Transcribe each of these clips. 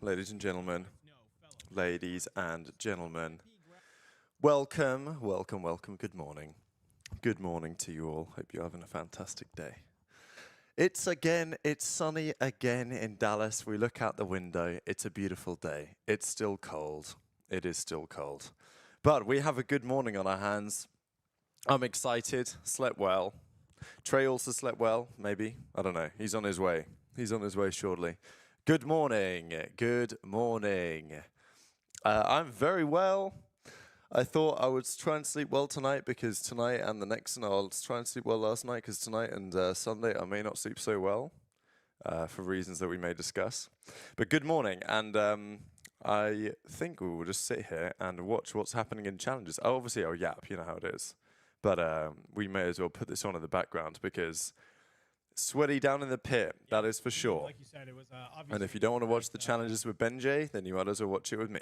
ladies and gentlemen. Ladies and gentlemen. Welcome, welcome, welcome. Good morning. Good morning to you all. Hope you're having a fantastic day. It's sunny again in Dallas. We look out the window. It's a beautiful day. It's still cold. It is still cold. But we have a good morning on our hands. I'm excited. Slept well. Trey also slept well, maybe. I don't know. He's on his way. He's on his way shortly. Good morning. Good morning. I'm very well. I thought I would try and sleep well tonight because tonight and the next, and I'll try and sleep well last night because tonight and Sunday I may not sleep so well for reasons that we may discuss. But good morning, and I think we will just sit here and watch what's happening in challenges. Oh, obviously I'll yap, you know how it is. But we may as well put this on in the background because sweaty down in the pit, that is for sure. Like you said, it was, and if you don't want to watch the challenges with Benjay, then you might as well watch it with me.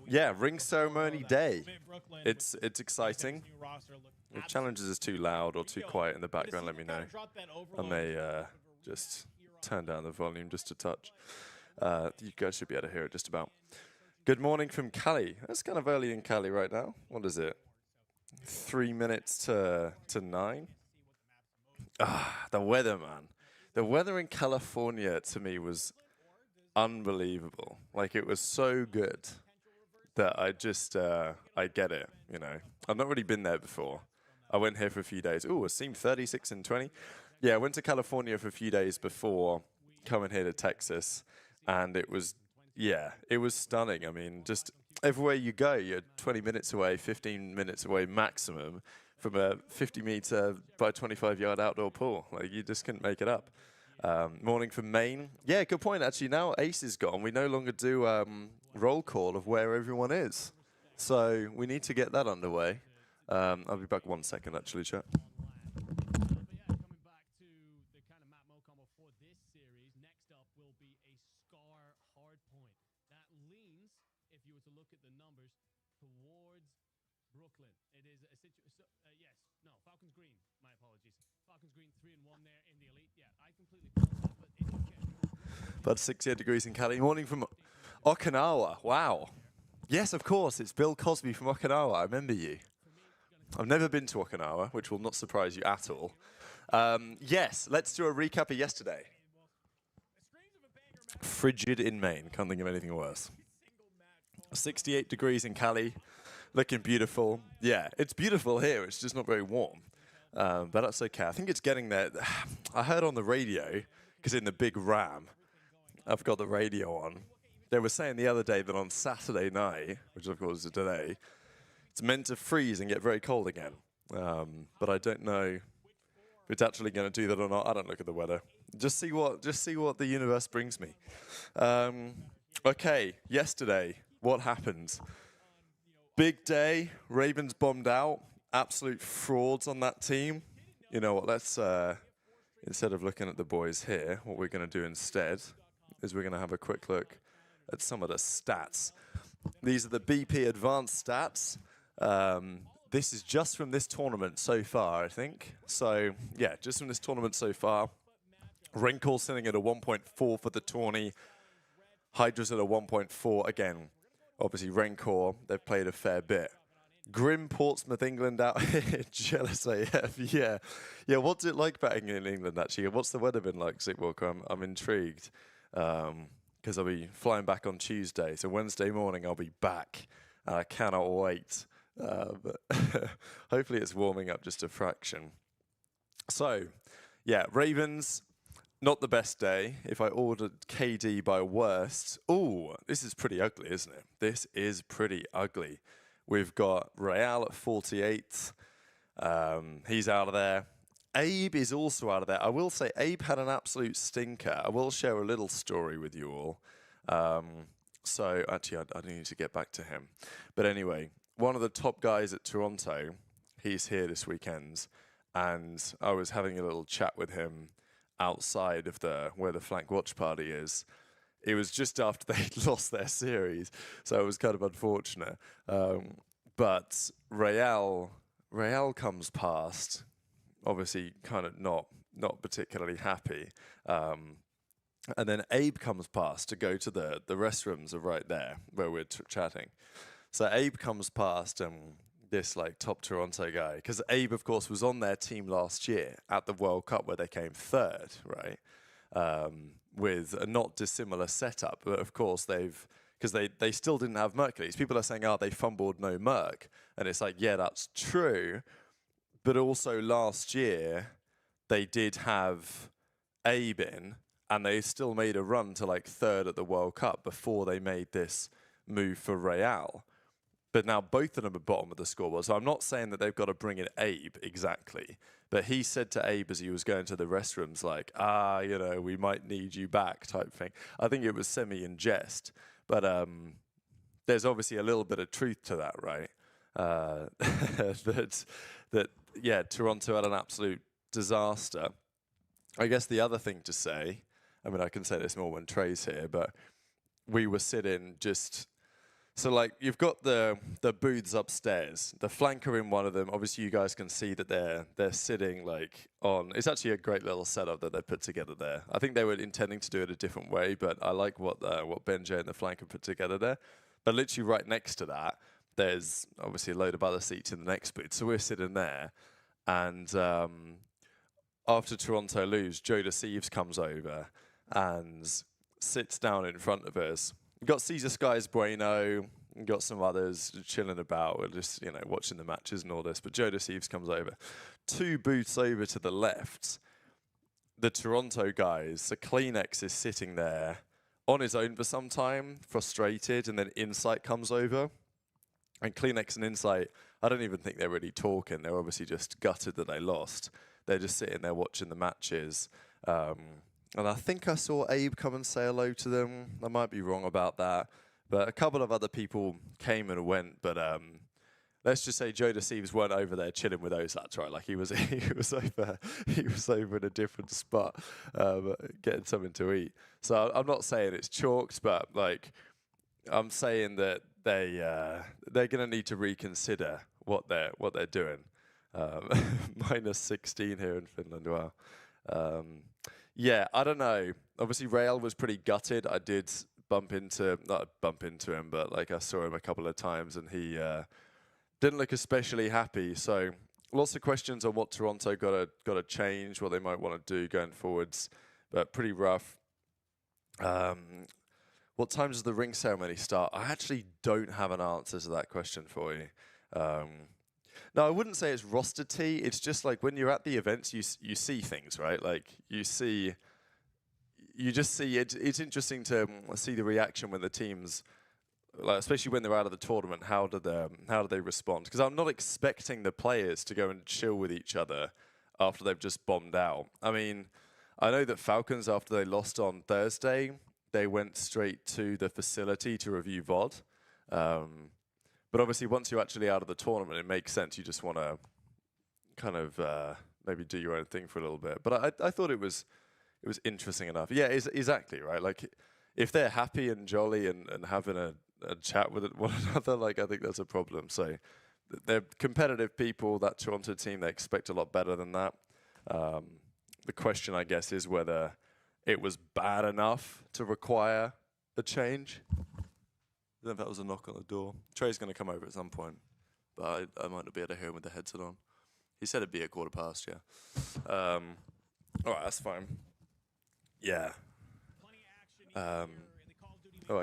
Yeah, ring ceremony day. It's exciting. If challenges is too loud or too quiet in the background, let me know. I may just turn down the volume just a touch. You guys should be able to hear it just about. Good morning from Cali. That's kind of early in Cali right now. What is it? 3 minutes to 9. The weather, man. The weather in California to me was unbelievable. Like, it was so good that I just, I get it, you know. I've not really been there before. I went here for a few days. Ooh, it seemed 36 and 20. Yeah, I went to California for a few days before coming here to Texas, and it was, yeah, it was stunning. I mean, just everywhere you go, you're 20 minutes away, 15 minutes away maximum from a 50-meter by 25-yard outdoor pool. Like, you just couldn't make it up. Morning from Maine. Yeah, good point, actually. Now Ace is gone, we no longer do roll call of where everyone is. So we need to get that underway. I'll be back 1 second, actually, chat. About 68 degrees in Cali. Morning from Okinawa. Wow. Yes, of course. It's Bill Cosby from Okinawa. I remember you. I've never been to Okinawa, which will not surprise you at all. Yes, let's do a recap of yesterday. Frigid in Maine. Can't think of anything worse. 68 degrees in Cali. Looking beautiful. Yeah, it's beautiful here. It's just not very warm. But that's okay. I think it's getting there. I heard on the radio, because in the big Ram, I've got the radio on. They were saying the other day that on Saturday night, which of course is today, it's meant to freeze and get very cold again. But I don't know if it's actually going to do that or not. I don't look at the weather. Just see what the universe brings me. Okay, yesterday, what happened? Big day. Ravens bombed out. Absolute frauds on that team. You know what? Let's instead of looking at the boys here, what we're going to do instead is we're going to have a quick look at some of the stats. These are the BP advanced stats. This is just from this tournament so far, I think. So, yeah, just from this tournament so far. Raincore sitting at a 1.4 for the tourney. Hydra's at a 1.4. Again, obviously, Raincore, they've played a fair bit. Grim Portsmouth, England out here. Jealous AF, yeah. Yeah, what's it like batting in England, actually? What's the weather been like, Walker? I'm intrigued. Because I'll be flying back on Tuesday. So Wednesday morning, I'll be back. And I cannot wait. But hopefully it's warming up just a fraction. So, yeah, Ravens, not the best day. If I ordered KD by worst, ooh, this is pretty ugly, isn't it? This is pretty ugly. We've got Real at 48. He's out of there. Abe is also out of there. I will say Abe had an absolute stinker. I will share a little story with you all. So actually, I need to get back to him. But anyway, one of the top guys at Toronto, he's here this weekend. And I was having a little chat with him outside of where the flank watch party is. It was just after they'd lost their series, so it was kind of unfortunate. But Real comes past, obviously kind of not particularly happy. And then Abe comes past to go to the restrooms are right there where we're chatting. So Abe comes past this like top Toronto guy, because Abe, of course, was on their team last year at the World Cup where they came third, right? With a not dissimilar setup, but of course because they still didn't have Mercules. People are saying, oh, they fumbled no Merc. And it's like, yeah, that's true. But also last year, they did have Abe in, and they still made a run to like third at the World Cup before they made this move for Real. But now both of them are bottom of the scoreboard. So I'm not saying that they've got to bring in Abe exactly. But he said to Abe as he was going to the restrooms, like, we might need you back type thing. I think it was semi in jest. But there's obviously a little bit of truth to that, right? Yeah, Toronto had an absolute disaster. I guess the other thing to say, I mean, I can say this more when Trey's here, but we were sitting just... So, like, you've got the booths upstairs. The flanker in one of them, obviously you guys can see that they're sitting, like, on... It's actually a great little setup that they put together there. I think they were intending to do it a different way, but I like what Benjay and the flanker put together there. But literally right next to that, there's obviously a load of other seats in the next booth. So we're sitting there, and after Toronto lose, Joe THIEVES comes over and sits down in front of us. We've got Cesar Skies Bueno, and got some others chilling about. We're just, watching the matches and all this. But Joe THIEVES comes over. 2 booths over to the left, the Toronto guys, the Kleenex is sitting there on his own for some time, frustrated, and then Insight comes over. And Kleenex and Insight, I don't even think they're really talking. They're obviously just gutted that they lost. They're just sitting there watching the matches. And I think I saw Abe come and say hello to them. I might be wrong about that. But a couple of other people came and went. But let's just say Joe THIEVES weren't over there chilling with those lads, right? Like he was over in a different spot, getting something to eat. So I'm not saying it's chalked, but like I'm saying that they're going to need to reconsider what they're doing. Minus 16 here in Finland. Wow. Yeah, I don't know. Obviously, Real was pretty gutted. I did not bump into him, but like I saw him a couple of times, and he didn't look especially happy. So lots of questions on what Toronto got to change, what they might want to do going forwards, but pretty rough. What time does the ring ceremony start? I actually don't have an answer to that question for you. No, I wouldn't say it's roster tea. It's just like when you're at the events, you see things, right? Like you just see it. It's interesting to see the reaction when the teams, like especially when they're out of the tournament. How do they respond? Because I'm not expecting the players to go and chill with each other after they've just bombed out. I mean, I know that Falcons, after they lost on Thursday, they went straight to the facility to review VOD. But obviously, once you're actually out of the tournament, it makes sense. You just want to kind of maybe do your own thing for a little bit. But I thought it was interesting enough. Yeah, exactly, right? Like, if they're happy and jolly and having a chat with one another, like, I think that's a problem. So they're competitive people. That Toronto team, they expect a lot better than that. The question, I guess, is whether it was bad enough to require a change. I don't know if that was a knock on the door. Trey's going to come over at some point, but I might not be able to hear him with the headset on. He said it'd be 15:15, yeah. All right, that's fine. Yeah. I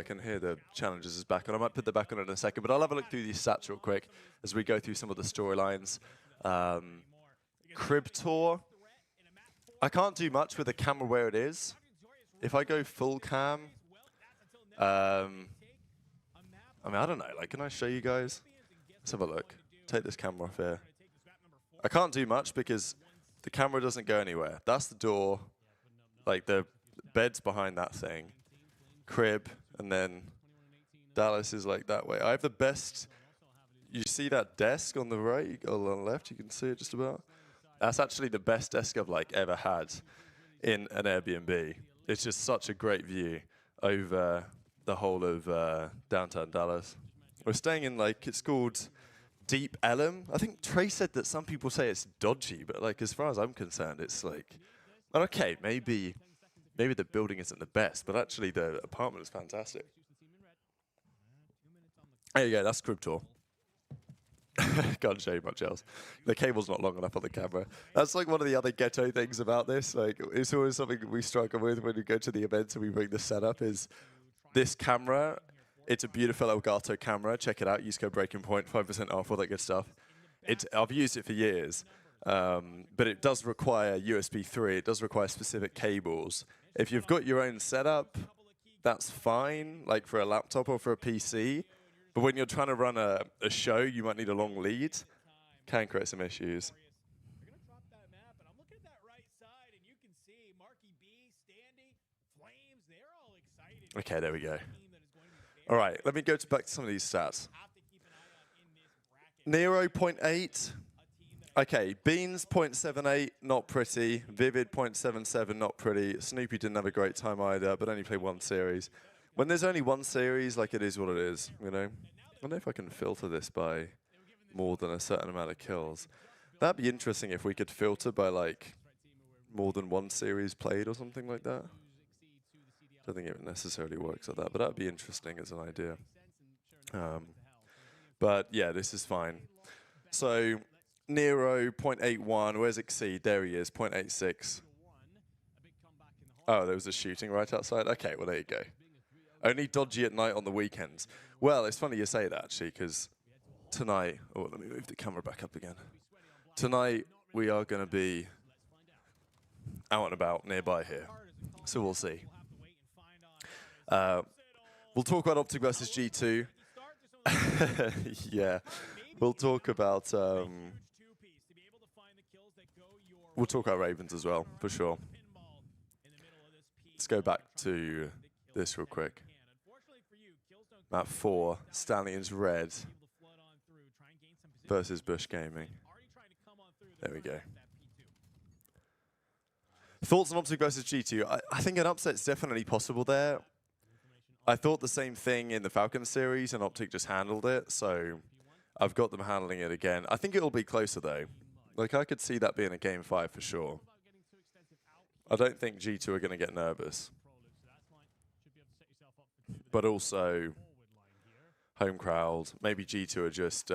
can hear the challenges is back on. I might put that back on in a second, but I'll have a look through these stats real quick as we go through some of the storylines. Crib Tour. I can't do much with the camera where it is. If I go full cam, I mean, I don't know. Like, can I show you guys? Let's have a look. Take this camera off here. I can't do much because the camera doesn't go anywhere. That's the door. Like, the bed's behind that thing. Crib. And then Dallas is like that way. I have the best... You see that desk on the right? On the left? You can see it just about. That's actually the best desk I've, like, ever had in an Airbnb. It's just such a great view over... the whole of downtown Dallas. We're staying in, like, it's called Deep Ellum. I think Trey said that some people say it's dodgy, but, like, as far as I'm concerned, it's like, okay, maybe maybe the building isn't the best, but actually the apartment is fantastic. There you go, that's Crib Tour. Can't show you much else. The cable's not long enough on the camera. That's like one of the other ghetto things about this. Like, it's always something we struggle with when we go to the events and we bring the setup is this camera. It's a beautiful Elgato camera. Check it out. Use code Breaking Point, 5% off, all that good stuff. I've used it for years, but it does require USB 3. It does require specific cables. If you've got your own setup, that's fine, like for a laptop or for a PC. But when you're trying to run a show, you might need a long lead. Can create some issues. Okay, there we go. All right, let me go back to some of these stats. Nero 0.8. Okay, Beans 0.78, not pretty. Vivid 0.77, not pretty. Snoopy didn't have a great time either, but only played one series. When there's only one series, like, it is what it is, you know? I don't know if I can filter this by more than a certain amount of kills. That'd be interesting if we could filter by, like, more than one series played or something like that. I don't think it necessarily works like that, but that'd be interesting as an idea. But, yeah, this is fine. So, Nero, 0.81. Where's Exceed? There he is, 0.86. Oh, there was a shooting right outside? Okay, well, there you go. Only dodgy at night on the weekends. Well, it's funny you say that, actually, because tonight... Oh, let me move the camera back up again. Tonight, we are going to be out and about nearby here. So we'll see. We'll talk about OPTIC versus G2. Yeah. We'll talk about... we'll talk about Ravens as well, for sure. Let's go back to this real quick. Map 4, Stallions Red versus Bush Gaming. There we go. Thoughts on OPTIC versus G2? I think an upset's definitely possible there. I thought the same thing in the Falcon series, and OPTIC just handled it, so I've got them handling it again. I think it'll be closer, though. Like, I could see that being a Game 5 for sure. I don't think G2 are going to get nervous. But also, home crowd. Maybe G2 are just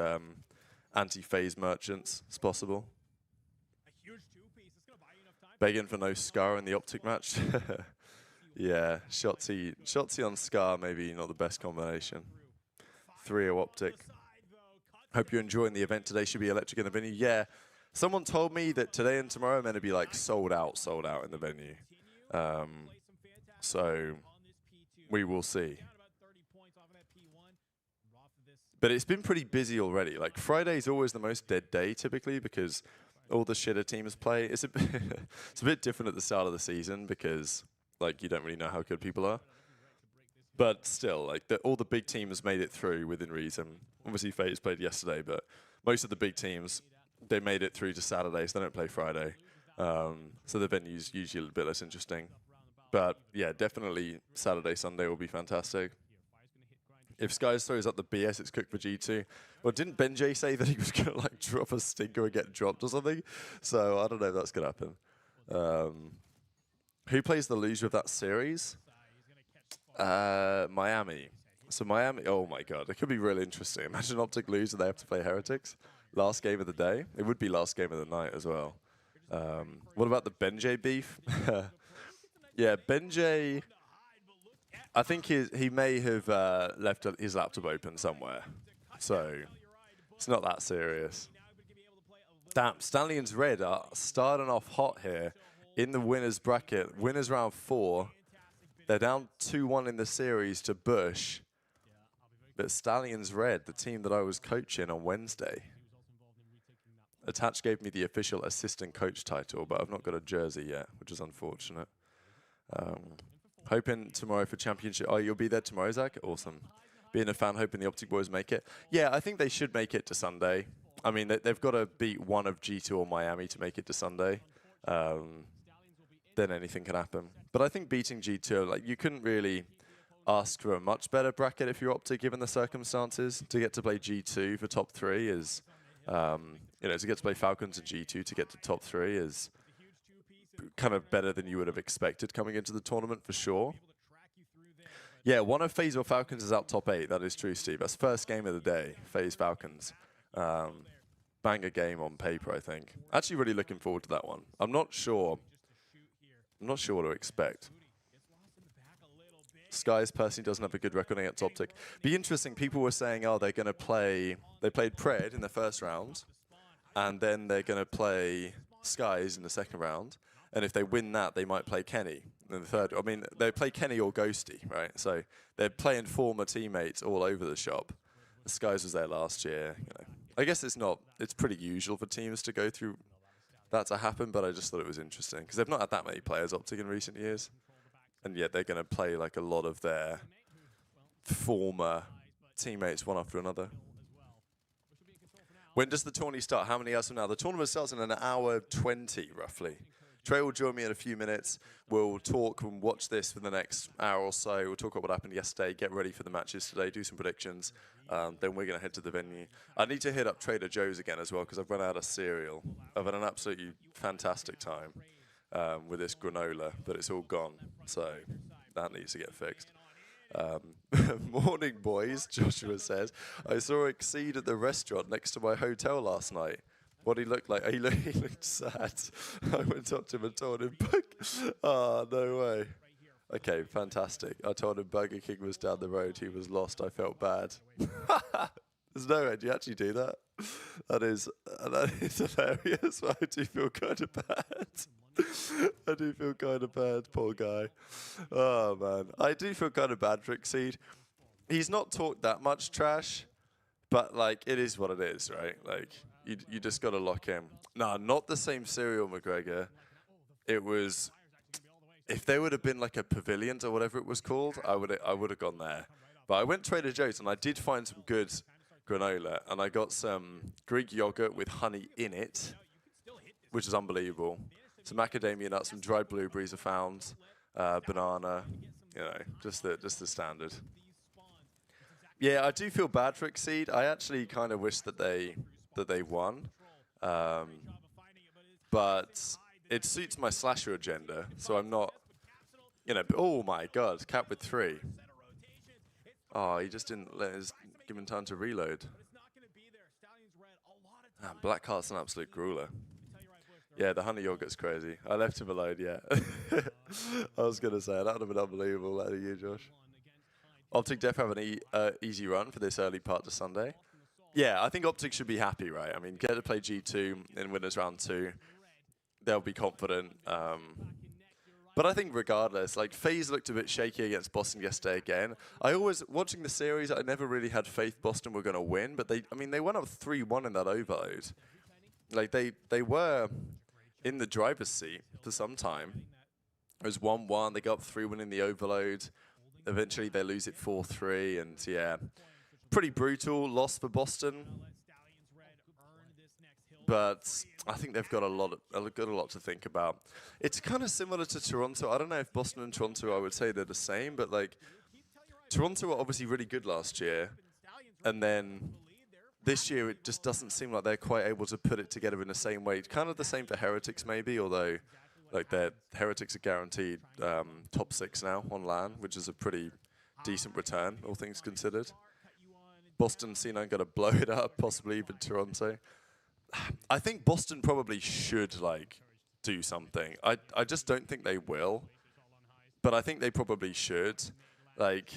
anti-phase merchants. It's possible. Begging for no Scar in the OPTIC match. Yeah, Shotzi on Scar, maybe not the best combination. 3-0 OPTIC. Hope you're enjoying the event today. Should be electric in the venue. Yeah, someone told me that today and tomorrow are meant to be like sold out in the venue. So we will see. But it's been pretty busy already. Like, Friday's always the most dead day typically because all the shitter teams play. It's a bit different at the start of the season because, like, you don't really know how good people are. But still, like, all the big teams made it through within reason. Obviously, FaZe played yesterday, but most of the big teams, they made it through to Saturday, so they don't play Friday. So the venue's usually a bit less interesting. But, yeah, definitely Saturday, Sunday will be fantastic. If Skies throws up the BS, it's cooked for G2. Well, didn't Benjay say that he was going to, like, drop a stinker and get dropped or something? So I don't know if that's going to happen. Who plays the loser of that series? Miami. So Miami, oh my god, it could be really interesting. Imagine OPTIC lose and they have to play Heretics. Last game of the day. It would be last game of the night as well. What about the Benjay beef? Yeah, Benjay, I think he may have left his laptop open somewhere. So it's not that serious. Damn, Stallions Red are starting off hot here in the winners bracket. Winners round 4. They're down 2-1 in the series to Bush. But Stallions Red, the team that I was coaching on Wednesday. Attach gave me the official assistant coach title, but I've not got a jersey yet, which is unfortunate. Hoping tomorrow for championship. Oh, you'll be there tomorrow, Zach? Awesome. Being a fan, hoping the OPTIC boys make it. Yeah, I think they should make it to Sunday. I mean, they've got to beat one of G2 or Miami to make it to Sunday. Then anything can happen. But I think beating G2, like, you couldn't really ask for a much better bracket if you're OPTIC given the circumstances. To get to play G2 for top 3 is, you know, to get to play Falcons and G2 to get to top 3 is kind of better than you would have expected coming into the tournament, for sure. Yeah, one of FaZe or Falcons is out top 8. That is true, Steve. That's first game of the day, FaZe Falcons. Banger game on paper, I think. Actually really looking forward to that one. I'm not sure what to expect. Skies personally doesn't have a good record against OPTIC. Be interesting, people were saying, oh, they're going to play... They played Pred in the first round, and then they're going to play Skies in the second round. And if they win that, they might play Kenny in the third. I mean, they play Kenny or Ghosty, right? So they're playing former teammates all over the shop. The Skies was there last year. You know, I guess it's not. It's pretty usual for teams to go through that to happen, but I just thought it was interesting because they've not had that many players OPTIC in recent years, and yet they're going to play like a lot of their former teammates one after another. When does the tourney start? How many hours from now? The tournament starts in an hour 20, roughly. Trey will join me in a few minutes. We'll talk and watch this for the next hour or so. We'll talk about what happened yesterday, get ready for the matches today, do some predictions. Then we're going to head to the venue. I need to hit up Trader Joe's again as well because I've run out of cereal. I've had an absolutely fantastic time with this granola, but it's all gone. So that needs to get fixed. Morning, boys, Joshua says. I saw Exceed at the restaurant next to my hotel last night. What he looked like? He looked sad. I went up to him and told him, oh, no way. Okay, fantastic. I told him Burger King was down the road. He was lost. I felt bad. There's no way. Do you actually do that? That is hilarious. I do feel kind of bad. I do feel kind of bad, poor guy. Oh, man. I do feel kind of bad for Exceed. He's not talked that much trash, but, like, it is what it is, right? Like... You just got to lock in. No, not the same cereal, McGregor. It was, if there would have been like a pavilion or whatever it was called, I would have gone there. But I went to Trader Joe's and I did find some good granola, and I got some Greek yogurt with honey in it, which is unbelievable. Some macadamia nuts, some dried blueberries I found, banana, you know, just the standard. Yeah, I do feel bad for Exceed. I actually kind of wish that they won, but it suits my slasher agenda, so I'm not, you know. Oh my God, Cap with 3. Oh, he just didn't give him time to reload. Blackheart's an absolute grueler. Yeah, the honey yogurt's crazy. I left him alone. Yeah, I was gonna say that would have been unbelievable out of you, Josh. OPTIC Def have an easy run for this early part to Sunday. Yeah, I think OPTIC should be happy, right? I mean, get to play G2 in winners round 2. They'll be confident. But I think regardless, like, FaZe looked a bit shaky against Boston yesterday again. Watching the series, I never really had faith Boston were going to win, but they went up 3-1 in that overload. Like, they were in the driver's seat for some time. It was 1-1, they got up 3-1 in the overload. Eventually, they lose it 4-3, and yeah. Pretty brutal loss for Boston, but I think they've got a lot to think about. It's kind of similar to Toronto. I don't know if Boston and Toronto, I would say they're the same, but like Toronto were obviously really good last year, and then this year it just doesn't seem like they're quite able to put it together in the same way. Kind of the same for Heretics maybe, although like their Heretics are guaranteed top 6 now on LAN, which is a pretty decent return, all things considered. Boston, C9 going to blow it up, possibly even Toronto. I think Boston probably should, like, do something. I just don't think they will, but I think they probably should. Like,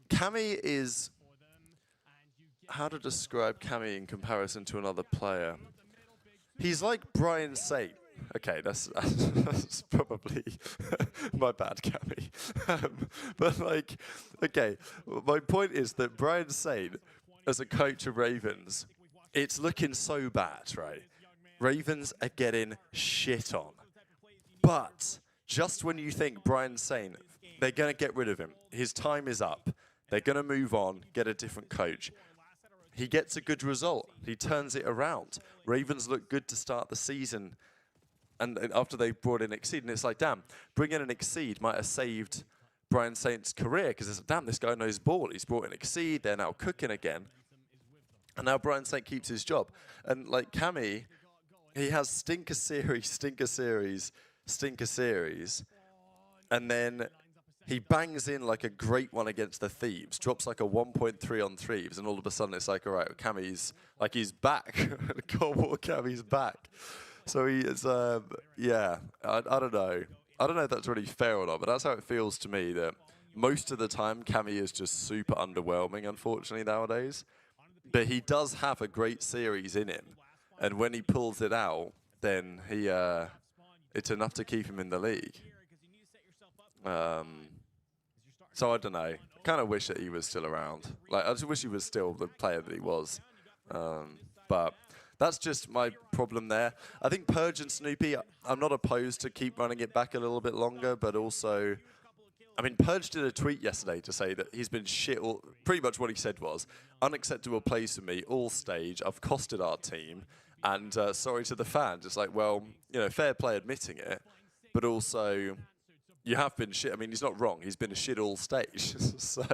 Cammy is... How to describe Cammy in comparison to another player? He's like Brian Saint. Okay, that's probably my bad, Cammy. But, like, okay, my point is that Brian Saint, as a coach of Ravens, it's looking so bad, right? Ravens are getting shit on. But just when you think Brian Saint, they're going to get rid of him, his time is up, they're going to move on, get a different coach, he gets a good result. He turns it around. Ravens look good to start the season. And after they brought in Exceed, and it's like, damn, bringing in Exceed might have saved Brian Saint's career, because it's like, damn, this guy knows ball. He's brought in Exceed, they're now cooking again. And now Brian Saint keeps his job. And like Cammy, he has stinker series, stinker series, stinker series, and then he bangs in like a great one against the Thieves, drops like a 1.3 on Thieves, and all of a sudden it's like, all right, Cammy's like he's back. Cold War Cammy's back. So he is, yeah, I don't know. I don't know if that's really fair or not, but that's how it feels to me that most of the time Cammy is just super underwhelming, unfortunately, nowadays. But he does have a great series in him. And when he pulls it out, then he, it's enough to keep him in the league. So I don't know. Kind of wish that he was still around. Like, I just wish he was still the player that he was. But that's just my problem there. I think Purge and Snoopy, I'm not opposed to keep running it back a little bit longer, but also, I mean, Purge did a tweet yesterday to say that he's been shit. Pretty much what he said was, unacceptable plays for me, all stage. I've costed our team, and sorry to the fans. It's like, well, you know, fair play admitting it, but also, you have been shit. I mean, he's not wrong. He's been a shit all stage. So,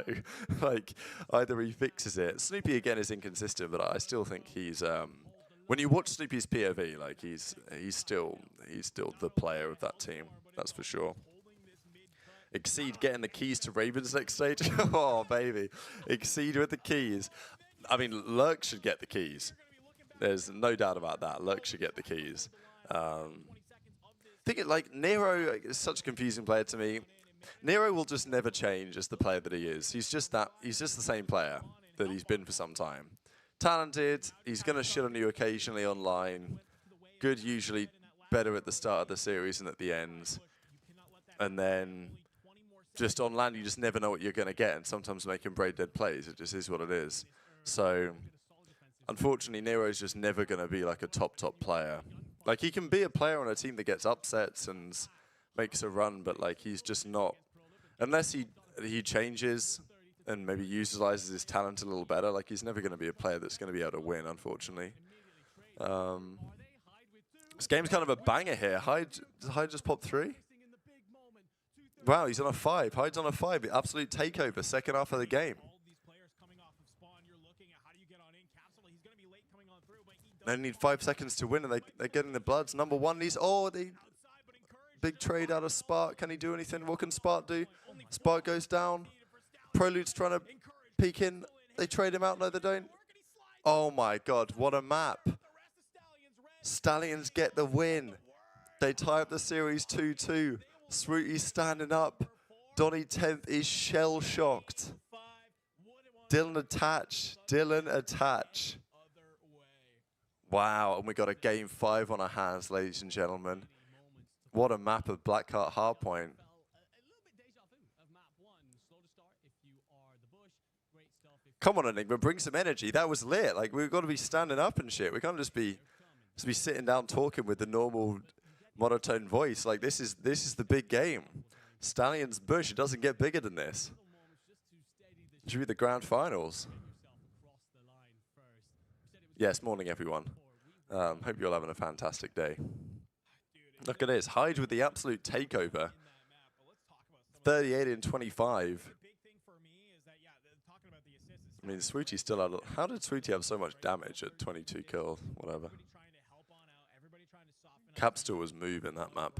like, either he fixes it. Snoopy, again, is inconsistent, but I still think he's... when you watch Snoopy's POV, like, he's still the player of that team. That's for sure. Exceed getting the keys to Ravens next stage. Oh, baby. Exceed with the keys. I mean, Lurk should get the keys. There's no doubt about that. Lurk should get the keys. Think it like Nero is such a confusing player to me. Nero will just never change as the player that he is. He's just the same player that he's been for some time. Talented, he's gonna shit on you occasionally online. Good, usually better at the start of the series and at the end. And then just on land, you just never know what you're gonna get, and sometimes making brain dead plays. It just is what it is. So unfortunately, Nero's just never gonna be like a top player. Like, he can be a player on a team that gets upsets and makes a run, but, like, he's just not... Unless he changes and maybe utilizes his talent a little better, like, he's never going to be a player that's going to be able to win, unfortunately. This game's kind of a banger here. Did Hyde just pop 3? Wow, he's on a 5. Hyde's on a 5. Absolute takeover, second half of the game. They need 5 seconds to win, and they're getting the bloods. Number 1 needs... Oh, big trade out of Spark. Can he do anything? What can Spark do? Spark goes down. Prelude's trying to peek in. They trade him out. No, they don't. Oh, my God. What a map. Stallions get the win. They tie up the series 2-2. Swooty's standing up. Donnie 10th is shell-shocked. Dylan attach. Wow, and we got a game 5 on our hands, ladies and gentlemen. What a map of Blackheart Hardpoint. Come on, Enigma, bring some energy. That was lit. Like, we've got to be standing up and shit. We can't just be sitting down talking with the normal monotone voice. Like, this is the big game. Stallions Bush, it doesn't get bigger than this. It should be the grand finals. Yes, morning, everyone. Hope you're all having a fantastic day. Look at this. Hyde with the absolute takeover. 38 in 25. I mean, Sweetie still had... How did Sweetie have so much damage at 22 kills? Whatever. Cap still was moving that map.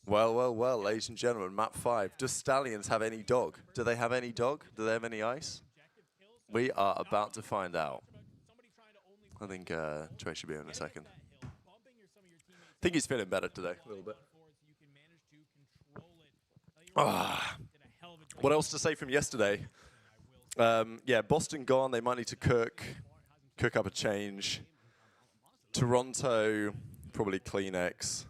Well, ladies and gentlemen, map 5. Does Stallions have any dog? Do they have any dog? Do they have any ice? We are about to find out. I think Trey should be in a second. I think he's feeling better today, a little bit. What else to say from yesterday? Yeah, Boston gone. They might need to cook up a change. Toronto, probably Kleenex.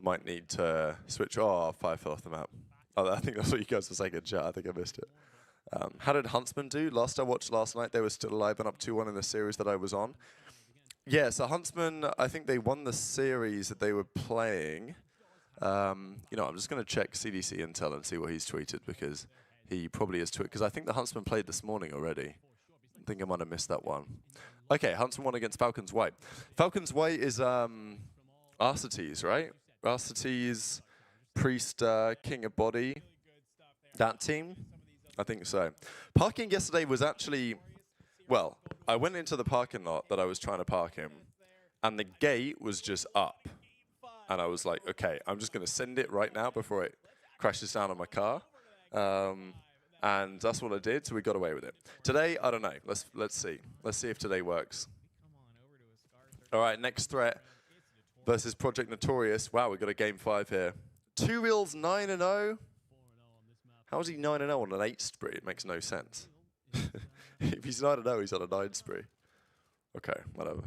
Might need to switch. Oh, 5 fell off the map. Oh, I think that's what you guys were saying in chat. I think I missed it. How did Huntsman do? Last I watched last night, they were still alive and up 2-1 in the series that I was on. Yeah, so Huntsman, I think they won the series that they were playing. You know, I'm just going to check CDC Intel and see what he's tweeted, because he probably has tweeted. Because I think the Huntsman played this morning already. I think I might have missed that one. Okay, Huntsman won against Falcons White. Falcons White is Arcetes, right? Arcetes, Priest, King of Body. That team? I think so. Parking yesterday was actually Well, I went into the parking lot that I was trying to park in, and the gate was just up. And I was like, okay, I'm just going to send it right now before it crashes down on my car. And that's what I did, so we got away with it. Today, I don't know. Let's see. Let's see if today works. All right, next threat versus Project Notorious. Wow, we got a game 5 here. 2 wheels 9-0. How is he 9-0 on an 8 spree? It makes no sense. If he's 9-0, he's on a 9 spree. Okay, whatever.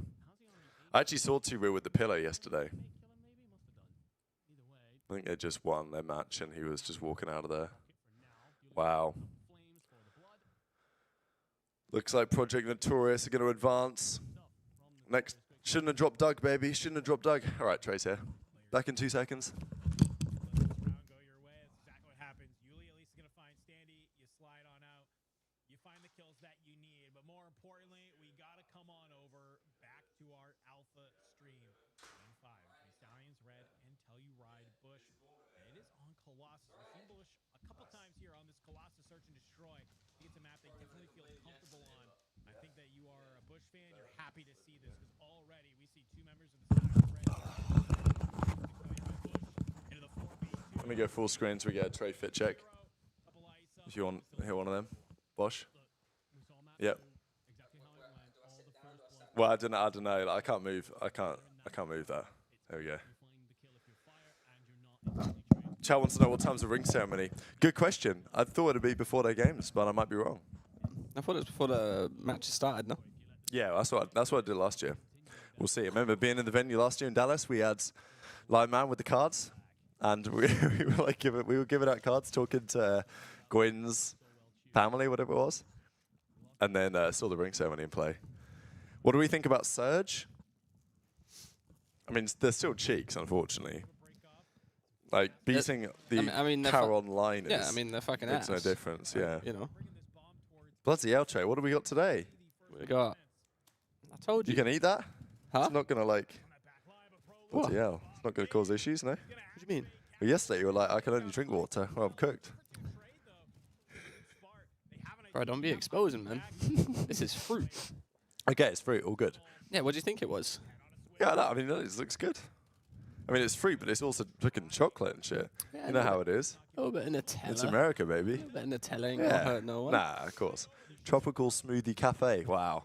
I actually saw 2 wheel with the pillow yesterday. I think they just won their match, and he was just walking out of there. Wow. Looks like Project Notorious are going to advance. Next, shouldn't have dropped Doug, baby. Shouldn't have dropped Doug. All right, Trace here. Back in 2 seconds. Let me go full screen so we get a tray fit check. If you want to hear one of them. Bosch? Yep. Well, I don't know. Like, I can't move. I can't move that. There we go. Chow wants to know what time's the ring ceremony. Good question. I thought it'd be before their games, but I might be wrong. I thought it was before the match started, no? Yeah, that's what I did last year. We'll see. I remember being in the venue last year in Dallas. We had Live Man with the cards. And we were giving out cards, talking to Gwyn's family, whatever it was, and then saw the ring ceremony in play. What do we think about Surge? I mean, they're still cheeks, unfortunately. Like beating the Car Online is. Yeah, I mean they're fucking ass. Makes no difference. Yeah. You know. Bloody hell, Trey. What do we got today? We got. I told you. You can eat that? Huh? It's not gonna like. Bloody hell. It's not gonna cause issues, no? What do you mean? Well, yesterday you were like, I can only drink water. Well, I'm cooked. Bro, don't be exposing, man. This is fruit. Okay, it's fruit. All good. Yeah, what do you think it was? Yeah, no, I mean, it looks good. I mean, it's fruit, but it's also freaking chocolate and shit. Yeah, you know how it is. A little bit of Nutella. It's America, baby. A little bit of Nutella ain't gonna hurt no one. Nah, of course. Tropical smoothie cafe. Wow.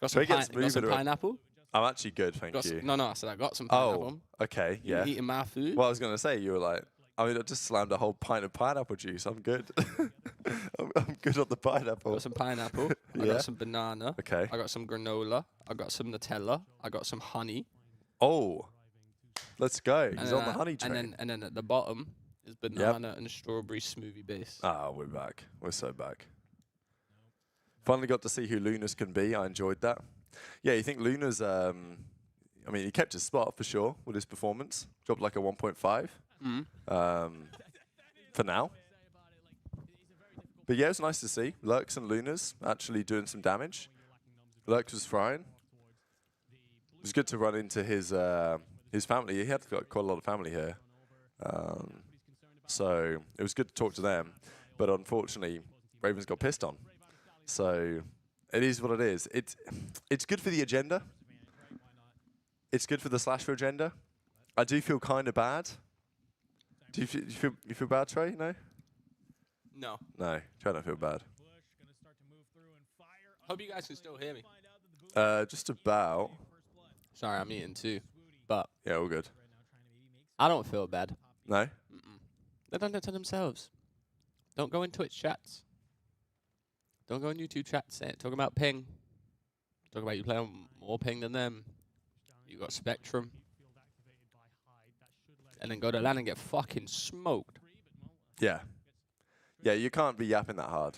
Got some pineapple? I'm actually good, thank you. No, I said I got some pineapple. Oh, okay, yeah. You eating my food? Well, I was going to say, you were like, I mean, I just slammed a whole pint of pineapple juice. I'm good. I'm good on the pineapple. Got some pineapple. I got some banana. Okay. I got some granola. I got some Nutella. I got some honey. Oh, let's go. He's on the honey train. And then at the bottom is banana and strawberry smoothie base. Ah, we're back. We're so back. Finally got to see who Lunas can be. I enjoyed that. Yeah, you think Luna's, I mean, he kept his spot for sure with his performance. Dropped like a 1.5 for now. But yeah, it was nice to see Lurks and Lunas actually doing some damage. Lurks was frying. It was good to run into his family. He had quite a lot of family here. So it was good to talk to them. But unfortunately, Ravens got pissed on. So it is what it is. It's good for the agenda. It's good for the slasher agenda. I do feel kind of bad. Do you feel bad, Trey? No? No. No. Trey don't feel bad. Hope you guys can still hear me. Just about. Sorry, I'm eating too. But yeah, all good. I don't feel bad. No? They've done it to themselves. Don't go in Twitch chats. Don't go in YouTube chats. Talk about ping. Talk about you playing more ping than them. You got Spectrum. And then go to LAN and get fucking smoked. Yeah. Yeah, you can't be yapping that hard.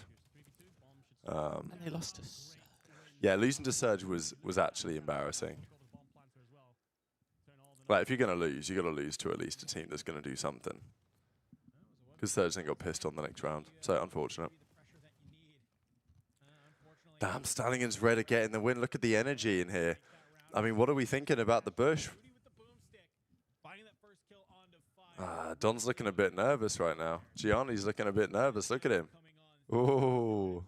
And they lost us. Yeah, losing to Surge was actually embarrassing. Like, if you're going to lose, you got to lose to at least a team that's going to do something. Because Surge then got pissed on the next round. So, unfortunate. Damn, Stallion's red are getting the win. Look at the energy in here. I mean, what are we thinking about the bush? Don's looking a bit nervous right now. Gianni's looking a bit nervous. Look at him. Ooh.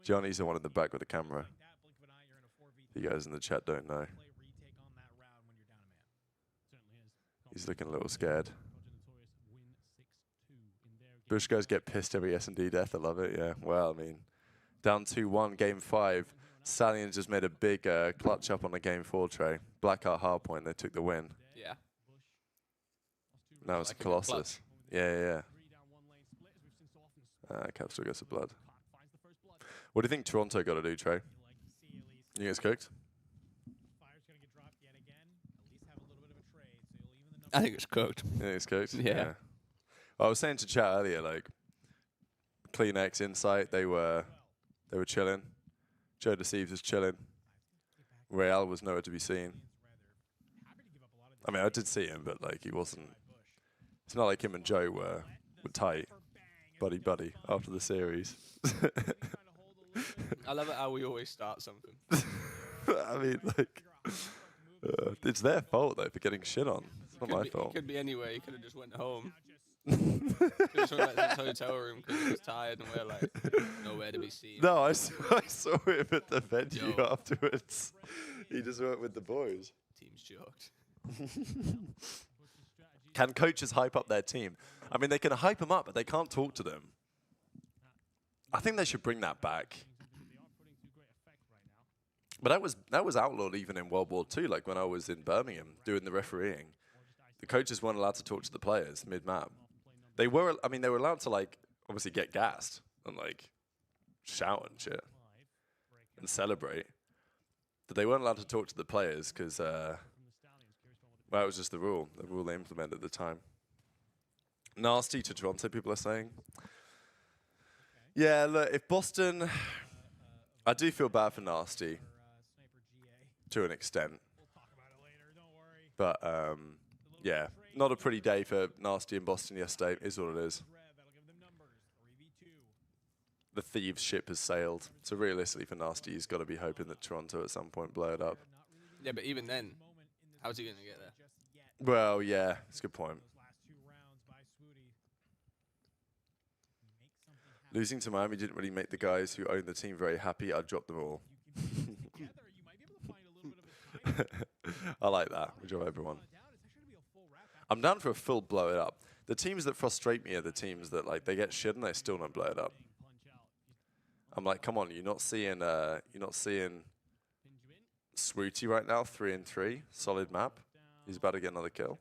Gianni's the one in the back with the camera. You guys in the chat don't know. He's looking a little scared. Bush guys get pissed every S&D death. I love it. Yeah. Well, I mean, down 2-1, game 5. Stallions just made a big clutch up on the game 4 tray. Blackheart hardpoint. They took the win. Yeah. Now it's Like a good Colossus. Yeah. Cap still gets the blood. What do you think Toronto got to do, Trey? You think it's cooked? I think it's cooked. You think it's cooked? Yeah. I was saying to chat earlier, like, Clean X Insight, they were chilling. Joe Deceives was chilling. Real was nowhere to be seen. I mean, I did see him, but like he wasn't. It's not like him and Joe were tight, buddy, after the series. I love it how we always start something. I mean, like, it's their fault though for getting shit on. It's not my fault. He could be anywhere. He could have just went home. Just went back to his hotel room because he was tired and we're like nowhere to be seen. No, I saw him at the venue afterwards. He just went with the boys. Team's joked. Can coaches hype up their team? I mean, they can hype them up, but they can't talk to them. I think they should bring that back. But that was outlawed even in World War II, like when I was in Birmingham doing the refereeing. The coaches weren't allowed to talk to the players mid-map. They were allowed to, like, obviously get gassed and, like, shout and shit and celebrate. But they weren't allowed to talk to the players because, well, it was just the rule they implemented at the time. Nasty to Toronto, people are saying. Yeah, look, if Boston, I do feel bad for Nasty to an extent. But, yeah, not a pretty day for Nasty in Boston yesterday, is what it is. The Thieves ship has sailed. So realistically for Nasty, he's got to be hoping that Toronto at some point blow it up. Yeah, but even then, how's he going to get there? Well, yeah, that's a good point. Losing to Miami didn't really make the guys who own the team very happy. I'd drop them all. I like that. Good job, everyone. I'm down for a full blow it up. The teams that frustrate me are the teams that like they get shit and they still don't blow it up. I'm like, come on, you're not seeing Swooty right now, 3-3, solid map. He's about to get another kill.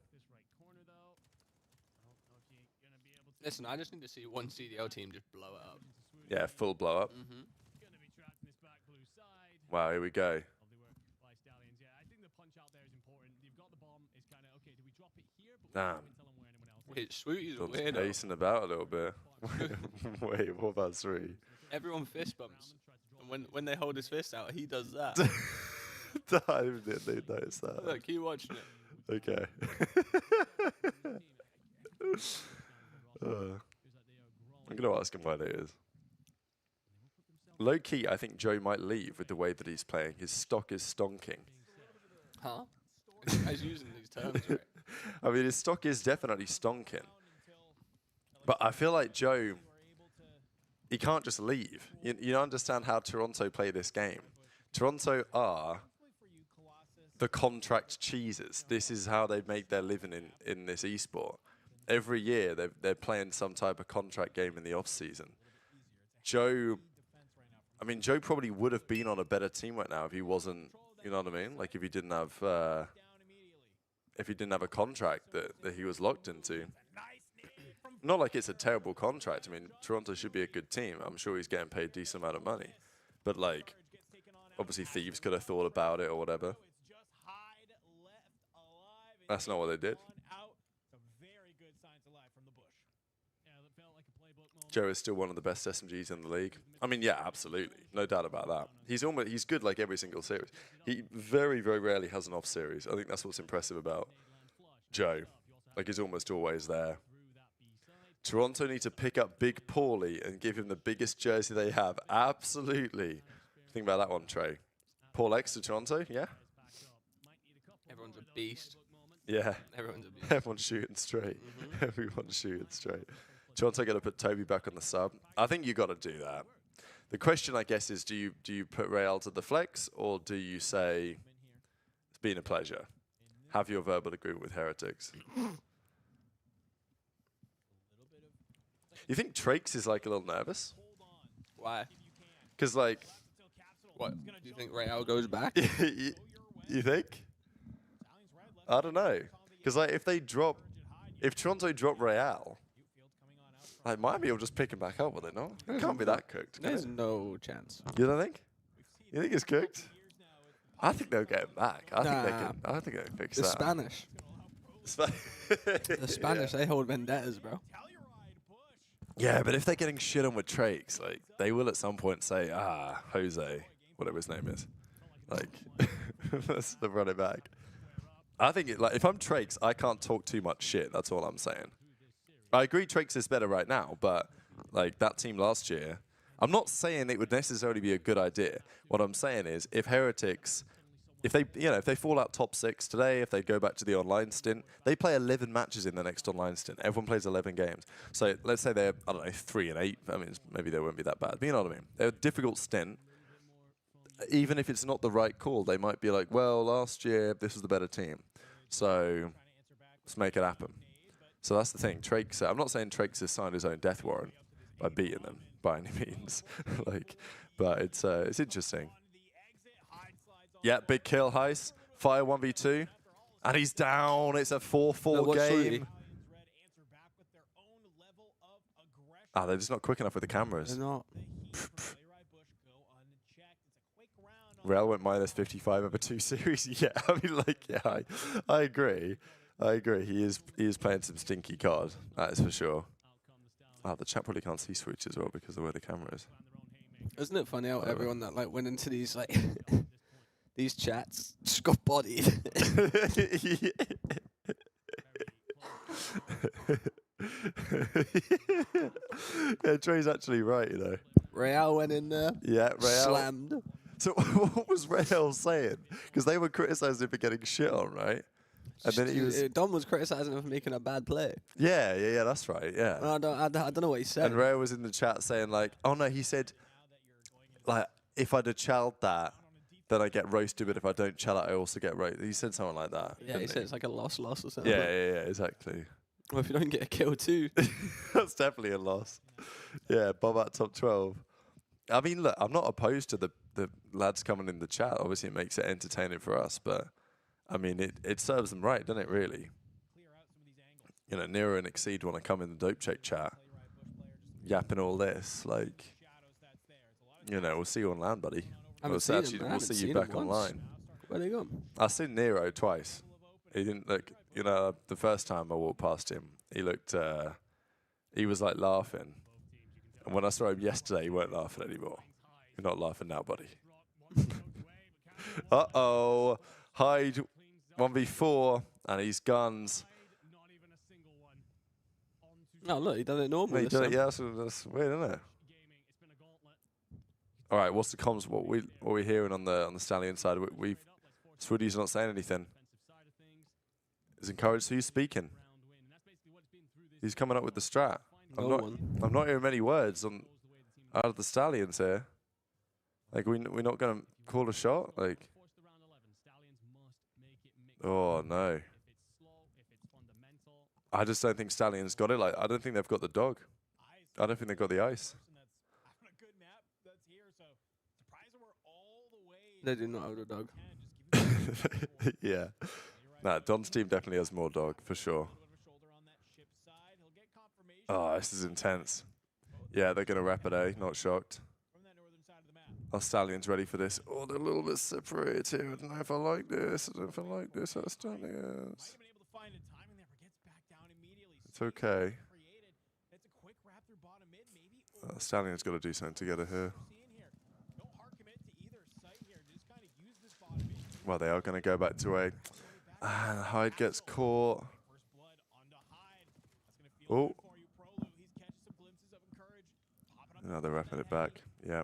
Listen, I just need to see one CDL team just blow it up. Yeah, full blow up. Wow, here we go. Damn. Wait, Swooty's John's weird. pacing about a little bit. Wait, what about Swooty? Everyone fist bumps. And when they hold his fist out, he does that. I didn't notice that. Look, keep watching it. Okay. I'm going to ask him why that is. Low key, I think Joe might leave with the way that he's playing. His stock is stonking. Huh? This guy's using these terms, right? I mean, his stock is definitely stonking. But I feel like Joe, he can't just leave. You understand how Toronto play this game. Toronto are the contract cheeses. This is how they make their living in this esport. Every year, they're playing some type of contract game in the off-season. Joe probably would have been on a better team right now if he wasn't, you know what I mean? Like if he didn't have a contract that he was locked into. Not like it's a terrible contract. I mean, Toronto should be a good team. I'm sure he's getting paid a decent amount of money. But like, obviously Thieves could have thought about it or whatever. That's not what they did. Joe is still one of the best SMGs in the league. I mean, yeah, absolutely. No doubt about that. He's good like every single series. He very, very rarely has an off series. I think that's what's impressive about Joe. Like, he's almost always there. Toronto need to pick up Big Paulie and give him the biggest jersey they have. Absolutely. Think about that one, Trey. Paul X to Toronto, yeah? Everyone's a beast. Yeah. Everyone's a beast. Everyone's shooting straight. Everyone's shooting straight. Toronto got to put Toby back on the sub. I think you got to do that. The question, I guess, is do you put Real to the flex, or do you say it's been a pleasure? Have your verbal agreement with Heretics. You think Trakes is like a little nervous? Why? Because like, What? Do you think Real goes back? you think? I don't know. Because like, if Toronto drop Real, like Miami will just pick him back up, will they not? It can't be that cooked. Can There's it? no chance. You don't think? You think it's cooked? I think they'll get him back. I think they Nah. can. I think they can fix The that. Spanish. The Spanish, they hold vendettas, bro. Yeah, but if they're getting shit on with Trakes, like they will at some point say, Jose, whatever his name is, like let's run it back. I think like if I'm Trakes, I can't talk too much shit. That's all I'm saying. I agree, Trakes is better right now, but like that team last year, I'm not saying it would necessarily be a good idea. What I'm saying is, if Heretics, if they fall out top 6 today, if they go back to the online stint, they play 11 matches in the next online stint. Everyone plays 11 games. So let's say they're, I don't know, 3-8. I mean, maybe they won't be that bad, but you know what I mean. They're a difficult stint. Even if it's not the right call, they might be like, well, last year, this was the better team. So let's make it happen. So that's the thing. Trakes, I'm not saying Trakes has signed his own death warrant by beating them by any means. But it's interesting. Yeah, big kill, Heist. Fire 1v2. And he's down. It's a 4-4 game. They're just not quick enough with the cameras. They're not. Real went minus 55 over 2 series. Yeah, I mean, like, yeah, I agree. I agree. He is playing some stinky card. That is for sure. The chat probably can't see Switch as well because of where the camera is. Isn't it funny how everyone that like went into these like these chats just got bodied? Yeah, Trey's actually right, you know. Real went in there. Yeah, Real. Slammed. So what was Real saying? Because they were criticising him for getting shit on, right? And then he was... Dom was criticising him for making a bad play. Yeah, that's right, yeah. I don't know what he said. And Real was in the chat saying like, oh no, he said, like, if I'd have challed that, then I get roasted, but if I don't chall it, I also get roasted. He said something like that. Yeah, he said it's like a loss or something. Yeah, exactly. Well, if you don't get a kill too. That's definitely a loss. Yeah, Bob at top 12. I mean, look, I'm not opposed to the lads coming in the chat. Obviously, it makes it entertaining for us, but I mean, it serves them right, doesn't it, really? You know, Nero and Exceed want to come in the Dope Check chat, yapping all this. Like, you know, we'll see you on land, buddy. We'll see you back online. Where'd they go? I've seen Nero twice. He didn't look, you know, the first time I walked past him, he looked, he was like laughing. And when I saw him yesterday, he weren't laughing anymore. You're not laughing now, buddy. Uh-oh. Hyde 1v4, and he's guns. No, look, he done it normally. He did it, yeah, that's weird, isn't it? All right, what's the comms? What we hearing on the Stallion side? Swoody's not saying anything. He's encouraged. Who's speaking? He's coming up with the strat. I'm not hearing many words out of the Stallions here. Like we're not gonna call a shot. Like, oh no. I just don't think Stallions got it. Like, I don't think they've got the dog. I don't think they've got the ice. They do not have the dog. Yeah. Nah, Don's team definitely has more dog, for sure. Oh, this is intense. Yeah, they're going to wrap it, eh? Not shocked. Our Stallion's ready for this. Oh, they're a little bit separated here. I don't know if I like this. I don't know if I like this. Our Stallions. It's okay. Stallion's got to do something together here. Well, they are going to go back to A. And Hyde gets caught. Oh. No, they're wrapping it back. Yeah.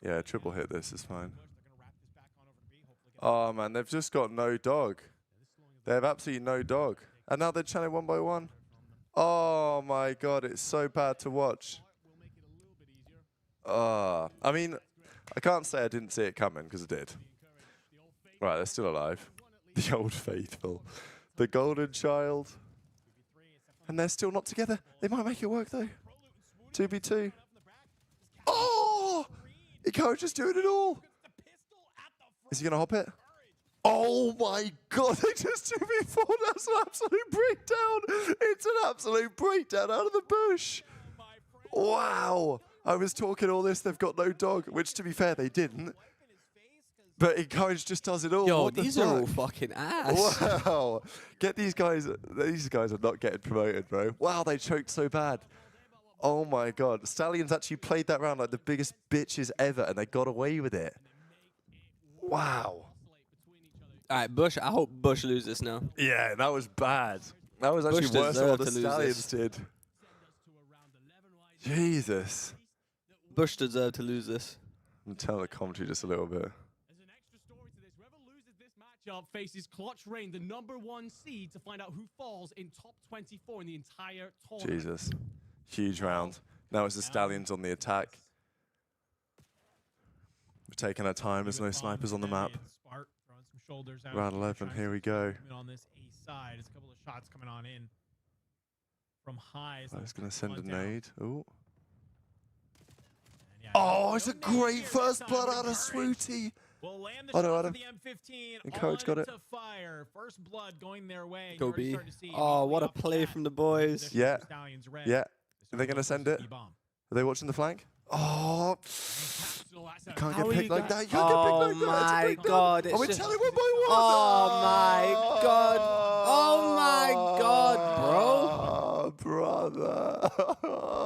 Yeah, triple hit this is fine. Oh, man, they've just got no dog. They have absolutely no dog. And now they're channeling one by one. Oh, my God, it's so bad to watch. I mean, I can't say I didn't see it coming because I did. Right, they're still alive. The old faithful. The golden child. And they're still not together. They might make it work though. 2v2. Oh! Encourage is doing it all. Is he going to hop it? Oh my god, they just 2v4. That's an absolute breakdown. It's an absolute breakdown out of the bush. Wow. I was talking all this, they've got no dog, which to be fair, they didn't. But Encourage just does it all. Yo, What the these fuck? are all fucking ass. Wow. Get these guys are not getting promoted, bro. Wow, they choked so bad. Oh my god. Stallions actually played that round like the biggest bitches ever, and they got away with it. Wow. All right, Bush. I hope Bush loses now. Yeah, that was bad. That was actually Bush worse than what the deserved to lose Stallions this. did. Jesus. Bush deserved to lose this. I'm telling the commentary just a little bit. As an extra story to this, whoever loses this matchup faces Clutch Rain, the #1 seed, to find out who falls in top 24 in the entire tournament. Jesus. Huge round. Now it's the Stallions on the attack. We're taking our time. There's no snipers on the map. Spark throwing some shoulders out. Round 11, here we go. On this A side, there's a couple of shots coming on in from highs. I was going to send a One down. nade. Ooh. And yeah, Oh, it's a no nade great here this first time, blood but out of Encourage Swooty. will land the Oh, no, shot Adam. for the M15. Encourage got it. To fire. First blood going their way. Go You're already B. starting to see Oh, what a off the play bat. from the boys. Position Yeah. for Stallions red. Yeah. They're Are they going to send it? E-bomb. Are they watching the flank? Oh. You can't get picked like that. You can't Oh get picked like that. my It's a breakdown. god! Oh, It's we're just, telling one by one. oh my god! Oh my god, bro! Brother.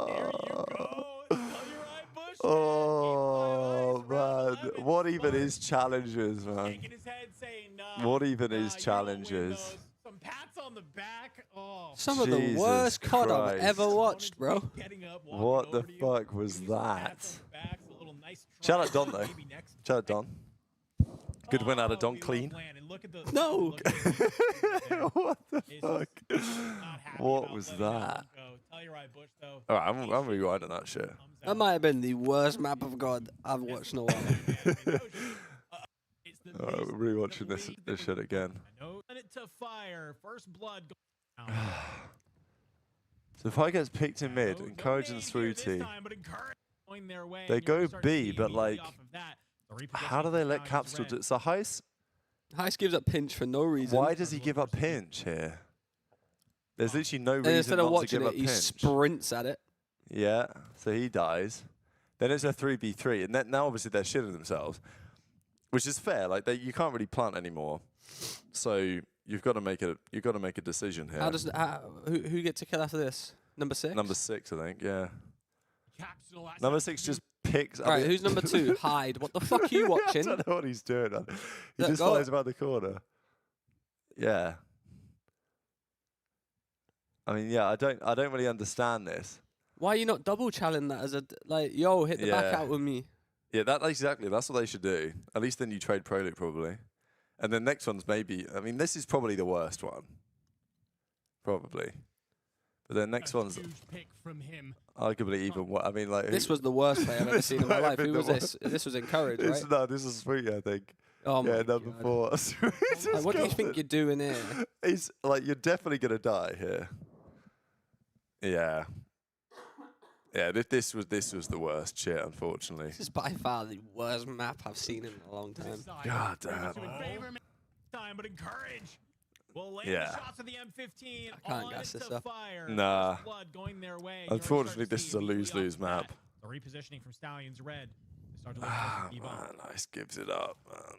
There you go. Tell you right, Bush. Oh, Round man. 11, What even Spark is challenges, man? shaking his head saying, nah, What even nah, is you don't win challenges? those. Some pats on the back. Oh. Some of the Jesus worst COD I've Christ. ever watched, bro. Getting up, walking What the over to you, fuck was giving you some that? pats on the back, a little nice Shout try. out Don, though. Maybe next Shout out Don. Good win out of Oh, Don we love clean. Landon. Look at the, No. look at the- What the It's fuck? not happy What about was letting that that? one go. Tell you right, Bush, though. Alright, I'm rewinding that shit. Thumbs That out. might have been the worst map of God I've watched in a while. It's the Alright, least we're rewatching the this league this that shit again. I know. Send it to fire. First blood. So if I get picked in mid, No Encourage and nade here this Swooty, time, but Encourage going their way, they and you're go starting to B, see but immediately like, off of that, the how do repossession they of let Stallions Capsule red. do so Heist? Heist gives up pinch for no reason. Why does he give up pinch here? There's literally no And reason instead of not to watching give it, up he pinch. sprints at it. Yeah, so he dies. Then it's a 3v3, and then now obviously they're shitting themselves, which is fair. Like you can't really plant anymore, so you've got to make a decision here. How does who gets a kill after this? Number 6. Number 6, I think. Yeah. Capsule, that's Number a 6 huge just picks. I All right, mean- who's number 2? Hide. What the fuck are you I watching? don't know what he's doing. Man. He Look, just go- flies around the corner. Yeah. I mean, yeah. I don't really understand this. Why are you not double challenging that as a like? Yo, hit the back Yeah. out with me. Yeah, exactly. That's what they should do. At least then you trade Pro Loop probably, and then next one's maybe. I mean, this is probably the worst one. Probably. But then next one's huge pick from him. arguably even what I mean, like This was the worst play I've ever This seen in my might have life. been Who the was this? This was Encouraged, right? No, this is Sweet, I think. Oh Yeah, my number God. 4. It's Like, just what do you got think the- you're doing here? It's like you're definitely gonna die here. Yeah. Yeah, this was the worst shit, unfortunately. This is by far the worst map I've seen in a long time. God damn. Time, but Encourage will land Yeah. the shots of the M15. I can't on gas it this to up. Fire. Nah. First blood going their way. You're Unfortunately, starting to this see is a immediately lose-lose off the bat, map. The repositioning from Stallions red. They start to look Ah, for the man, D-bomb. Ice gives it up, man.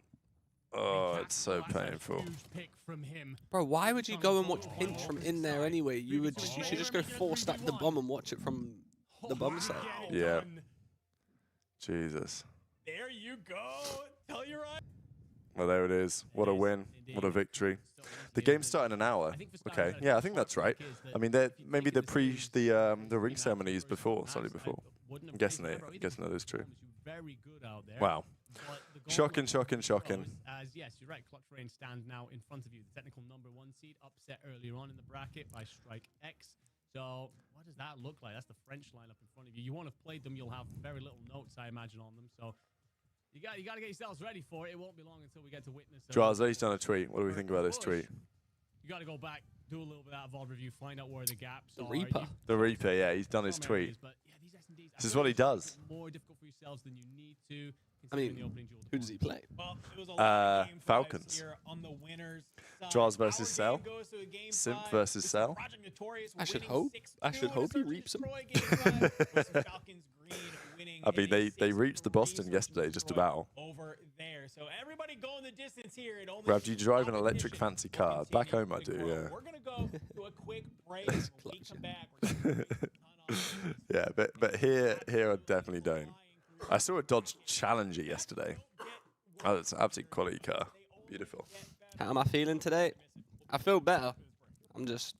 Oh, it's so That's a painful. huge pick from him. Bro, why would you go and watch pinch from in there anyway? You should just go 4-stack the bomb and watch it from the bomb side. Get it Yeah. done. Jesus. There you go. Tell you right. Well, there it is. What a win. What a victory. The game's starting an hour. Okay. Yeah, I think that's right. I mean, maybe the ring ceremony is before, slightly before. I'm guessing it. I'm guessing that is true. Very good out there. Wow. But the Shocking, gauntlet shocking, shocking. As yes, you're right. Clutch Rain stands now in front of you. The technical #1 seed upset earlier on in the bracket by Strike X. So what does that look like? That's the French lineup in front of you. You won't have played them. You'll have very little notes, I imagine, on them. So you got to get yourselves ready for it. It won't be long until we get to witness. Draza's done a tweet. What do we think about this tweet? You got to go back, do a little bit of VOD review, find out where the gaps are. Reaper. The Reaper, yeah, he's done his tweet. This is what he does. More difficult for yourselves than you need to. I mean, who does he play? Well, it was a lot of game Falcons. fives here on the winners side. Draws versus Our Cell. game goes to a game Simp five. versus This is Cell. Project Notorious I should winning hope. 6-2 I should in a hope he search and reaps him. destroy game five versus Falcons Green winning I mean, in a they reached the 6-3 Boston search and yesterday, just destroy about. over there. So everybody going the distance here. It only Rav, do you seems drive an electric competition fancy car? will Back continue home I to do, grow. yeah. We're going to go to a quick break. When we come back, we're gonna take a ton on Yeah, but here I definitely don't. I saw a Dodge Challenger yesterday. Oh, it's an absolute quality car. Beautiful. How am I feeling today? I feel better. I'm just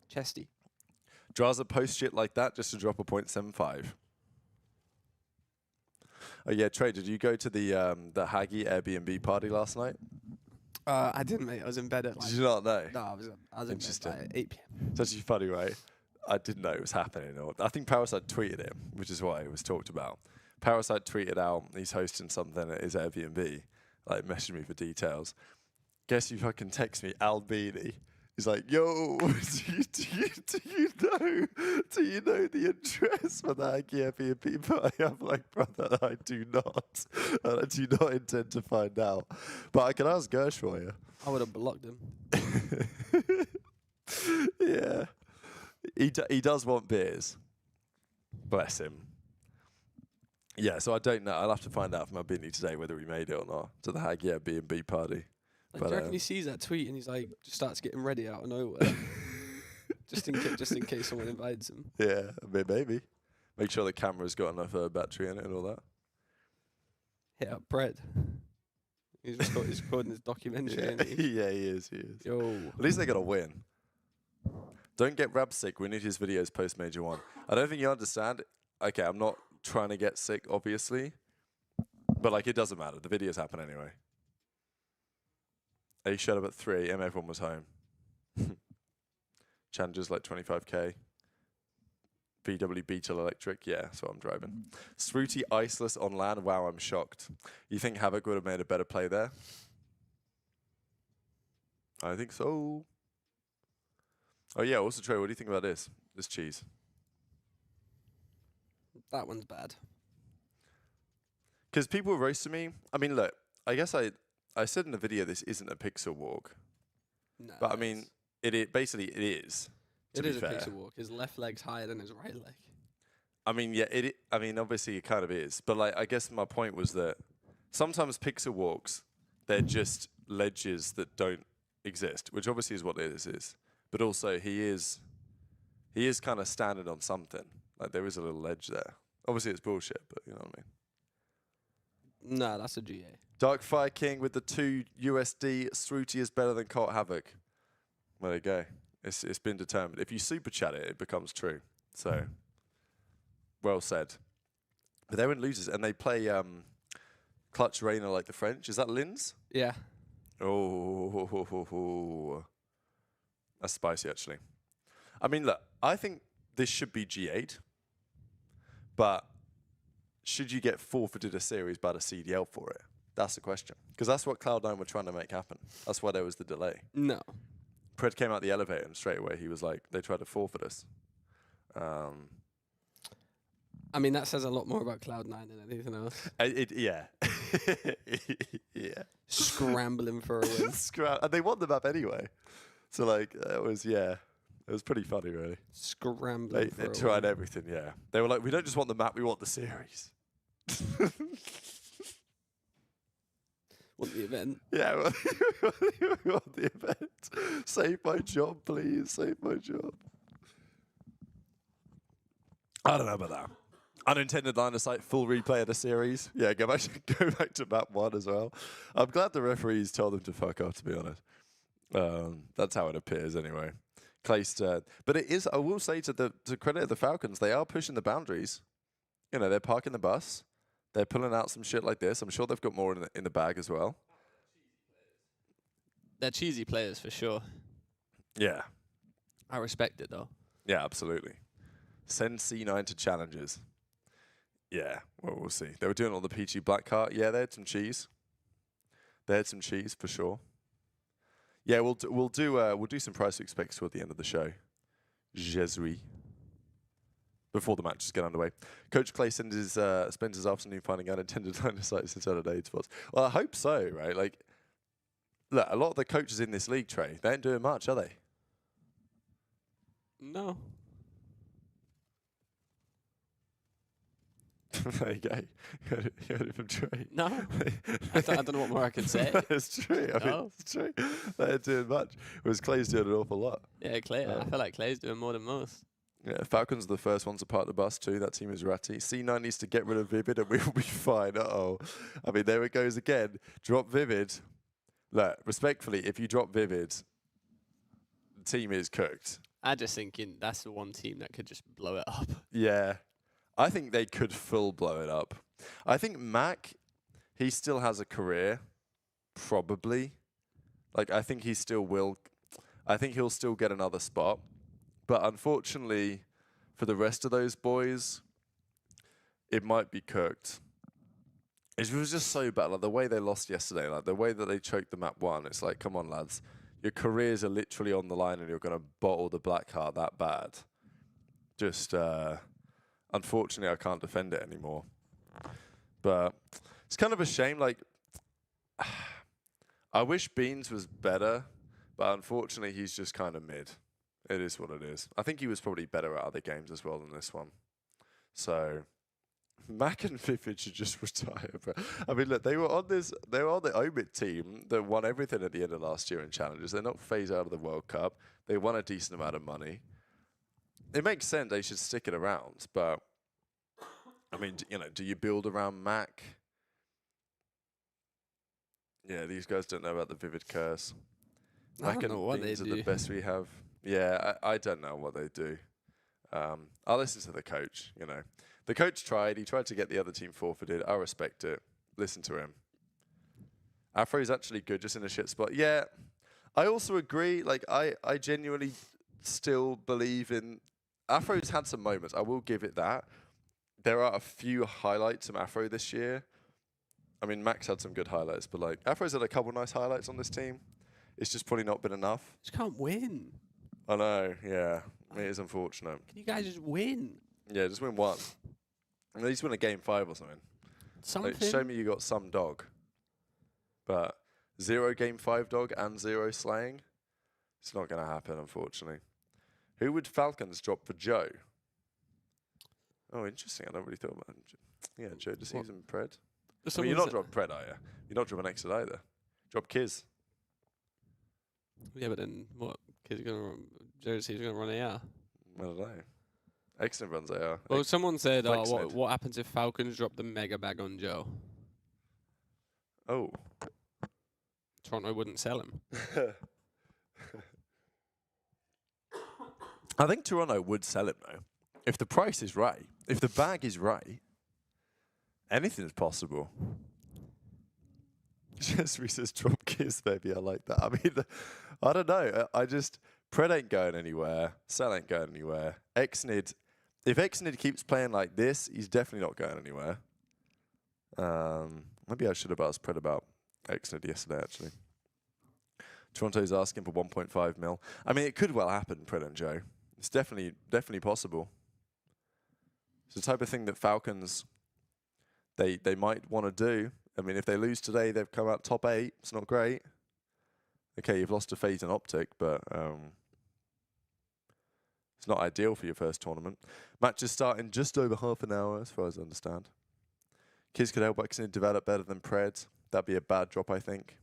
chesty. Draza post shit like that just to drop a 0.75. Oh yeah, Trey, did you go to the Haggy Airbnb party last night? I didn't, mate. I was in bed at like... Did you not know? No, I was in bed Interesting. by 8 p.m. It's actually funny, right? I didn't know it was happening. Or I think Parasite tweeted it, which is why it was talked about. Parasite tweeted out he's hosting something at his Airbnb. Like, messaged me for details. Guess you fucking text me, Albini. He's like, yo, do you know the address for the Haggy Airbnb party? I'm like, brother, I do not. And I do not intend to find out. But I can ask Gersh for you. I would have blocked him. Yeah. He does want beers. Bless him. Yeah, so I don't know. I'll have to find out from Albini today whether he made it or not to the Haggy Airbnb party. Like, do you reckon he sees that tweet and he's like, just starts getting ready out of nowhere? just in case someone invites him. Yeah, I mean, maybe. Make sure the camera's got enough battery in it and all that. Hit up Bread. He's recording his documentary. Yeah, Isn't he? yeah, he is. Yo. At least they're going to win. Don't get Rab sick. We need his videos post Major 1. I don't think you understand. Okay, I'm not trying to get sick, obviously. But, like, it doesn't matter. The videos happen anyway. He showed up at 3 and everyone was home. Challenger's like 25k. VW Beetle Electric, yeah, that's what I'm driving. Sruti Iceless on land, wow, I'm shocked. You think Havoc would have made a better play there? I think so. Oh yeah, also Trey, what do you think about this cheese? That one's bad. Because people were roasting me. I mean, look, I guess I said in the video this isn't a pixel walk. No, But I mean, basically it is. it to is be a fair. pixel walk. His left leg's higher than his right leg. I mean, yeah, I mean, obviously it kind of is. But like, I guess my point was that sometimes pixel walks, they're just ledges that don't exist, which obviously is what this is. But also he is kind of standing on something. Like there is a little ledge there. Obviously it's bullshit, but you know what I mean. Nah, that's a GA. Dark Fire King with the 2 USD. Sruti is better than Colt Havoc. Well, there you go. It's been determined. If you super chat it, it becomes true. So, well said. But they're in losers, and they play Clutch Rainer like the French. Is that Linz? Yeah. Oh, that's spicy, actually. I mean, look, I think this should be G8, but should you get forfeited a series by the CDL for it? That's the question. Because that's what Cloud9 were trying to make happen. That's why there was the delay. No. Pred came out the elevator and straight away he was like, they tried to forfeit us. I mean, that says a lot more about Cloud9 than anything else. Yeah. Yeah. Scrambling for a win. And they won the map anyway. So, like, it was pretty funny, really. Scrambling They for a tried win. everything, yeah. They were like, we don't just want the map, we want the series. Want the event. Yeah, we want the event. Save my job, please. Save my job. I don't know about that. Unintended line of sight, full replay of the series. Yeah, go back to map 1 as well. I'm glad the referees told them to fuck off, to be honest. That's how it appears anyway. Clayster. But it is, I will say to credit of the Falcons, they are pushing the boundaries. You know, they're parking the bus. They're pulling out some shit like this. I'm sure they've got more in the bag as well. They're cheesy players for sure. Yeah. I respect it though. Yeah, absolutely. Send C9 to challenges. Yeah, well, we'll see. They were doing all the peachy black cart. Yeah, they had some cheese. They had some cheese for sure. Yeah, we'll do some price expects toward the end of the show. Jesui. Before the matches get underway. Coach Clay spends his afternoon finding unintended line of sight since Saturday spots. Well, I hope so, right? Like, look, a lot of the coaches in this league, Trey, they ain't doing much, are they? No. There you go. You heard it from Trey. No. I don't know what more I can say. It's true. I mean, No. it's true. They ain't doing much. Whereas Clay's doing an awful lot. Yeah, Clay. I feel like Clay's doing more than most. Yeah, Falcons are the first ones to park the bus too. That team is ratty. C9 needs to get rid of Vivid and we will be fine. Uh-oh. I mean, there it goes again. Drop Vivid. Look, respectfully, if you drop Vivid, the team is cooked. I just thinking that's the one team that could just blow it up. Yeah. I think they could full blow it up. I think Mac, he still has a career. Probably. Like, I think he still will. I think he'll still get another spot. But unfortunately, for the rest of those boys, it might be cooked. It was just so bad. Like the way they lost yesterday, like the way that they choked the map 1, it's like, come on, lads. Your careers are literally on the line and you're going to bottle the black heart that bad. Just, unfortunately, I can't defend it anymore. But it's kind of a shame. Like, I wish Beans was better, but unfortunately, he's just kind of mid. It is what it is. I think he was probably better at other games as well than this one. So, Mac and Vivid should just retire. Bro. I mean, look, they were on the OPTIC team that won everything at the end of last year in challenges. They're not phased out of the World Cup. They won a decent amount of money. It makes sense they should stick it around, but I mean, do you build around Mac? Yeah, these guys don't know about the Vivid curse. I don't know what they Beans are do. the best we have. Yeah, I don't know what they do. I'll listen to the coach, The coach tried. He tried to get the other team forfeited. I respect it. Listen to him. Afro's actually good, just in a shit spot. Yeah, I also agree. Like, I genuinely still believe in... Afro's had some moments. I will give it that. There are a few highlights from Afro this year. I mean, Max had some good highlights, but, like, Afro's had a couple nice highlights on this team. It's just probably not been enough. Just can't win. I know, yeah. It is unfortunate. Can you guys just win? Yeah, just win one. At least win a game 5 or something. Something. Like, show me you got some dog. But 0 game 5 dog and 0 slaying? It's not going to happen, unfortunately. Who would Falcons drop for Joe? Oh, interesting. I never really thought about it. Yeah, Joe Deceives and Pred. I mean, you're not dropping Pred, are you? You're not dropping Exit either. Drop Kiz. Yeah, but then what? Kids gonna Jersey's gonna run AR. I don't know. Excellent runs AR. Well, someone said, Flexned. what happens if Falcons drop the mega bag on Joe? Oh. Toronto wouldn't sell him. I think Toronto would sell him, though. If the price is right, if the bag is right, anything is possible. Jesry says, drop Kiss, baby. I like that. I mean, I don't know. Pred ain't going anywhere. Sell ain't going anywhere. Xnid, if Xnid keeps playing like this, he's definitely not going anywhere. Maybe I should have asked Pred about Xnid yesterday, actually. Toronto's asking for 1.5 mil. I mean, it could well happen, Pred and Joe. It's definitely possible. It's the type of thing that Falcons, they might want to do. I mean, if they lose today, they've come out top 8. It's not great. Okay, you've lost to FaZe and OPTIC, but it's not ideal for your first tournament. Match is starting just over half an hour, as far as I understand. Kids could help Xnid develop better than Pred. That'd be a bad drop, I think.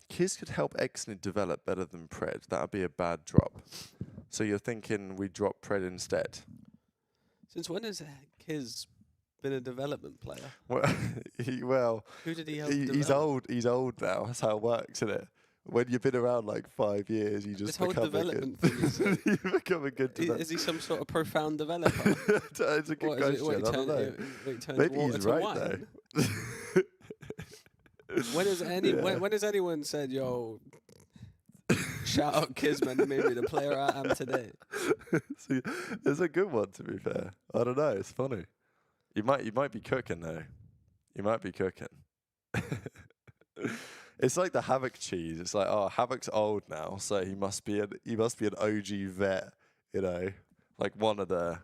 Kids could help Xnid develop better than Pred. That'd be a bad drop. So you're thinking we drop Pred instead? Since when has Kiz been a development player? Well, Who did he help he's develop? old. He's old now. That's how it works, isn't it? When you've been around like 5 years, you just This whole become a good. development thing is, You become a good developer. Is he some sort of profound developer? It's a good question. I don't know. Maybe he's right though. When has anyone said, "Yo, Shout out Kisman, who made me the player I am today. See, it's a good one, to be fair. I don't know. It's funny. You might be cooking though. You might be cooking. It's like the Havoc cheese. It's like, oh, Havoc's old now, so he must be an OG vet, you know, like one of the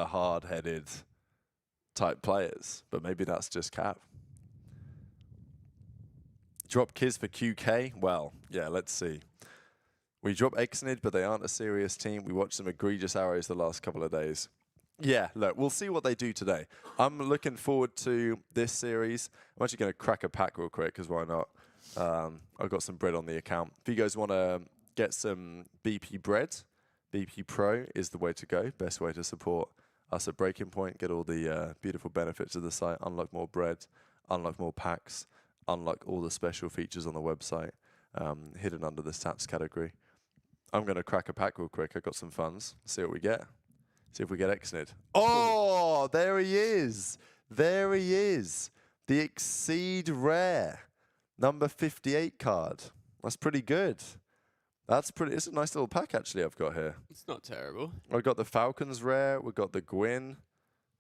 hard-headed type players. But maybe that's just Cap. Drop Kiz for QK? Well, yeah, let's see. We drop Exnid, but they aren't a serious team. We watched some egregious arrows the last couple of days. Yeah, look, we'll see what they do today. I'm looking forward to this series. I'm actually going to crack a pack real quick, because why not? I've got some bread on the account. If you guys want to get some BP bread, BP Pro is the way to go. Best way to support us at Breaking Point. Get all the beautiful benefits of the site. Unlock more bread. Unlock more packs. Unlock all the special features on the website, hidden under the stats category. I'm going to crack a pack real quick. I've got some funds. See what we get. See if we get Exnid. Oh, there he is. There he is. The Exceed Rare. Number 58 card. That's pretty good. It's a nice little pack, actually, I've got here. It's not terrible. I've got the Falcons Rare. We've got the Gwyn.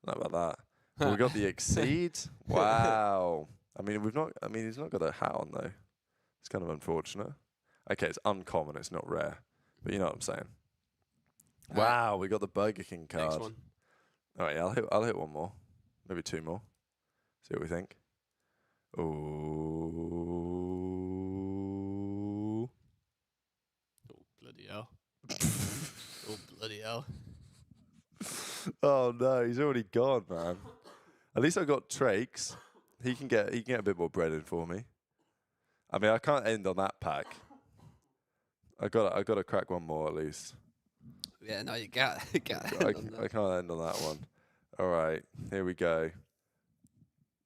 How about that? We've got the Exceed. Wow. He's not got a hat on, though. It's kind of unfortunate. Okay, it's uncommon. It's not rare. But you know what I'm saying. Wow, we got the Burger King card. Next one. All right, yeah, I'll hit one more. Maybe two more. See what we think. Ooh. Oh, bloody hell. Oh, bloody hell. Oh, no, he's already gone, man. At least I got Trakes. He can get a bit more bread in for me. I mean, I can't end on that pack. I got to crack one more at least. Yeah, no, you got I can't end on that one. All right, here we go.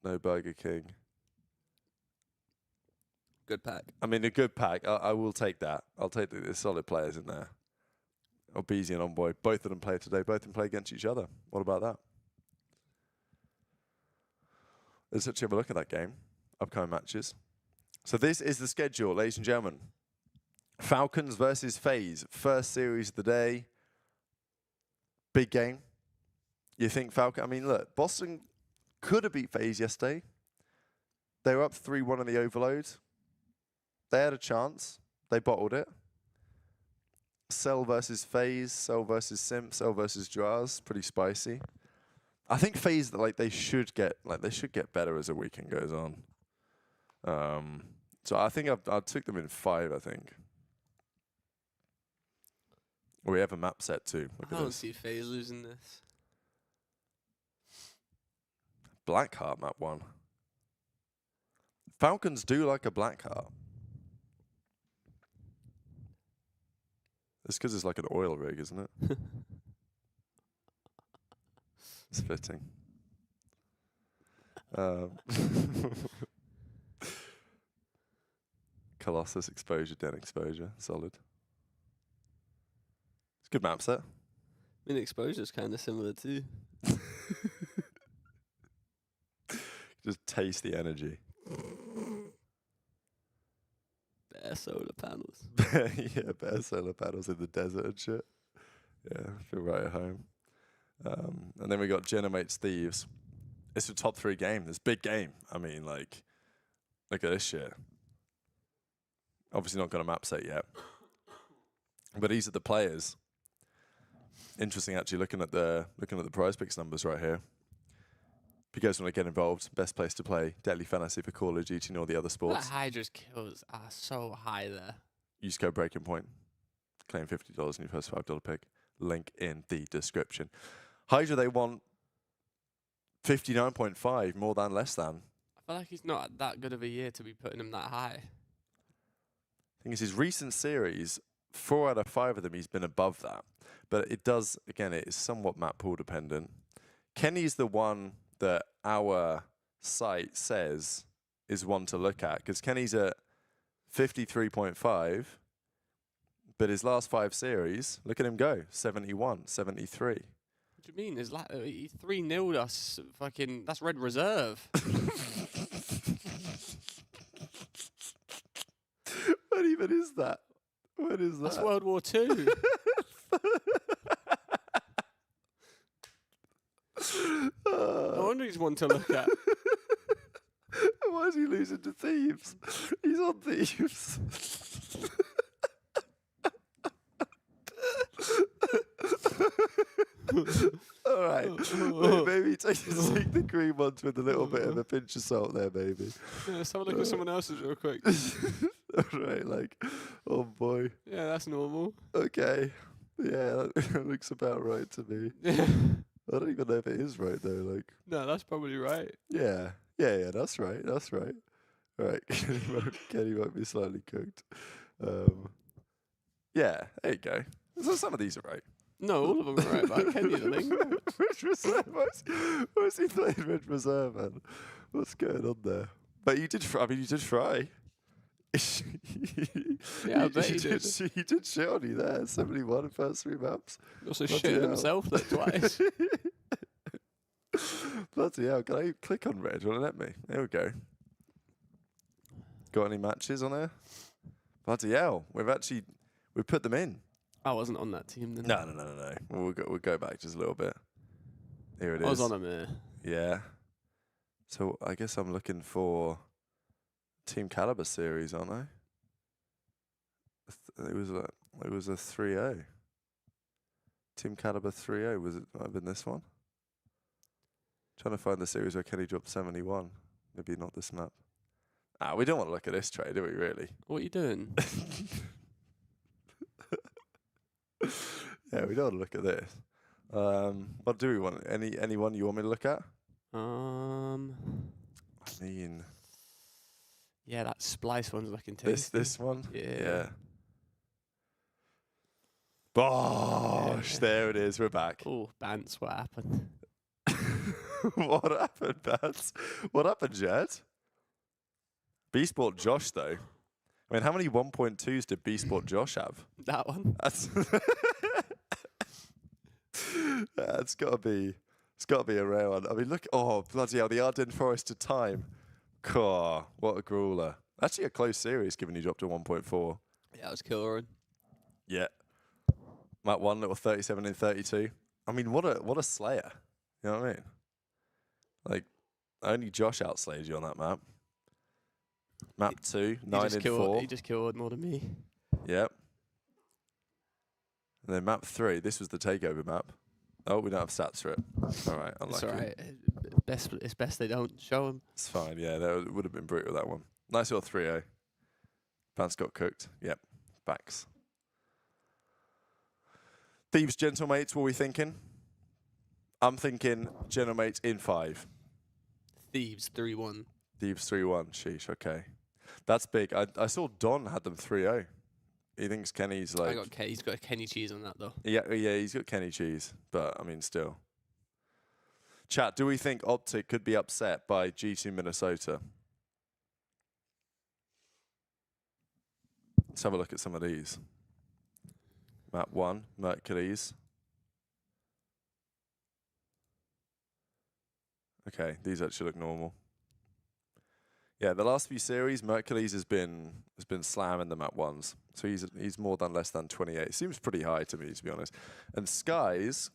No Burger King. Good pack. I mean, a good pack. I will take that. I'll take there's solid players in there. Obeezy and Envoy, both of them play today. Both of them play against each other. What about that? Let's actually have a look at that game. Upcoming matches. So this is the schedule, ladies and gentlemen. Falcons versus FaZe. First series of the day. Big game. You think Falcon... I mean, look, Boston could have beat FaZe yesterday. They were up 3-1 in the overload. They had a chance. They bottled it. Cell versus FaZe. Cell versus Simp. Cell versus Draz. Pretty spicy. I think FaZe, they should get better as the weekend goes on. So I think I took them in 5, I think. We have a map set too. Look I at don't this. see FaZe losing this. Blackheart map 1. Falcons do like a Blackheart. It's because it's like an oil rig, isn't it? It's fitting. Colossus exposure, den exposure, solid. It's a good map set. I mean, exposure's kind of similar too. Just taste the energy. Bare solar panels. Yeah, bare solar panels in the desert and shit. Yeah, I feel right at home. And then we got Genemate's Thieves. It's a top 3 game. This big game. I mean, look at this shit. Obviously not got a map set yet. But these are the players. Interesting, actually, looking at the prize picks numbers right here. If you guys want to get involved, best place to play Deadly Fantasy for Call of Duty and all the other sports. That Hydra's kills are so high there. Use code Breaking Point. Claim $50 in your first $5 pick. Link in the description. Hydra, they want 59.5, more than less than. I feel like he's not that good of a year to be putting him that high. Thing is, his recent series, 4 out of 5 of them, he's been above that. But it does, again, it is somewhat map pool dependent. Kenny's the one that our site says is one to look at, because Kenny's at 53.5, but his last 5 series, look at him go, 71, 73. What do you mean? It's like he 3-0'd us. Fucking, that's Red Reserve. What even is that? What is That's that? World War II. No wonder he's one to look at. Why is he losing to Thieves? He's on Thieves. All right. Maybe take the green ones with a little bit of a pinch of salt there, maybe. Yeah, let's have a look at someone else's real quick. All right, like, oh boy. Yeah, that's normal. Okay. Yeah, that looks about right to me. Yeah. I don't even know if it is right though. Like, No, that's probably right. yeah, that's right. That's right. All right, Kenny might be slightly cooked. Yeah, there you go. So some of these are right. No, all of them are right about Kenny, I think. Red Reserve. Why's he playing Red Reserve, man? What's going on there? But you did. I mean, you did try. Yeah, I bet he did. He did shit on you there. 71 in first 3 maps. He also Bloody shitted hell. himself there twice. Bloody hell. Can I click on red? Will it let me? There we go. Got any matches on there? Bloody hell. We've put them in. I wasn't on that team then. No. We'll go back just a little bit. Here it is. I was on him there. Yeah. So I guess I'm looking for Team Caliber series, aren't I? It was a 3-0. Team Caliber 3-0. Might have been this one? Trying to find the series where Kenny dropped 71. Maybe not this map. We don't want to look at this trade, do we, really? What are you doing? Yeah, we don't want to look at this. What do we want? Anyone you want me to look at? I mean, yeah, that splice one's looking tasty. this one? Yeah. Bosh, Yeah. there it is. We're back. Oh, Bance, what happened? What happened, Bats? What happened, Jed? B-Sport Josh, though. I mean, how many 1.2s did B-Sport Josh have? That one? That's it's got to be a rare one. I mean, look, oh bloody hell, the Ardennes Forest to time. Car, what a grueler. Actually, a close series, given you dropped to 1.4. Yeah, it was killer. Yeah, map 1, little 37 in 32. I mean, what a slayer. You know what I mean? Like, only Josh outslayed you on that map. Map 2, 9 in 4. He just killed more than me. Yep. And then map 3, this was the takeover map. Oh, we don't have stats for it. All right, unlucky. It's alright. It's best they don't show him. It's fine, yeah, that would have been brutal, that one. Nice little 3-0. Pants got cooked. Yep, backs. Thieves, Gentlemates, what are we thinking? I'm thinking Gentlemates in 5. Thieves 3-1. Thieves 3-1. Sheesh, okay. That's big. I saw Don had them 3-0. He thinks Kenny's like... He's got a Kenny cheese on that, though. Yeah, he's got Kenny cheese. But, I mean, still. Chat, do we think OPTIC could be upset by G2 Minnesota? Let's have a look at some of these. Map 1, Mercules. Okay, these actually look normal. Yeah, the last few series, Mercules has been slamming the map 1s. So he's more than less than 28. Seems pretty high to me, to be honest. And Skies,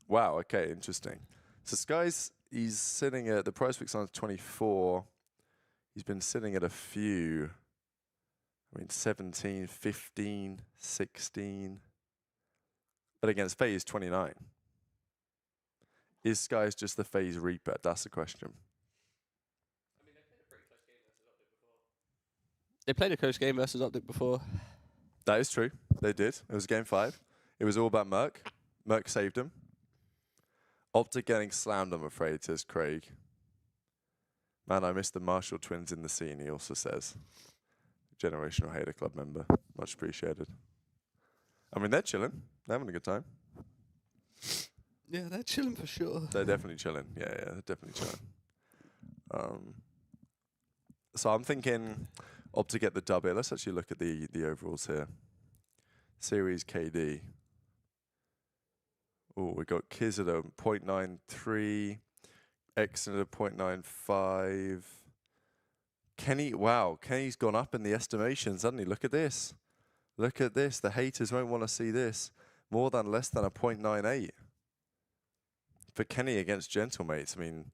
wow, okay, interesting. So Skies, he's sitting at, the price fix on 24. He's been sitting at a few, 17, 15, 16. But against FaZe, 29. Is Skies just the FaZe Reaper? That's the question. They played a close game versus OPTIC before. That is true. They did. It was game 5. It was all about Merc. Merc saved him. OPTIC getting slammed, I'm afraid, says Craig. Man, I missed the Marshall twins in the scene, he also says. Generational Hater Club member. Much appreciated. I mean, they're chilling. They're having a good time. Yeah, they're chilling for sure. They're definitely chilling. Yeah, they're definitely chilling. So I'm thinking OPTIC get the dub here. Let's actually look at the overalls here. Series KD. Oh, we got Kiz at a 0.93. Exon at a 0.95. Kenny, wow, Kenny's gone up in the estimations, hasn't he? Look at this. Look at this. The haters won't want to see this. More than less than a 0.98. For Kenny against Gentlemates, I mean,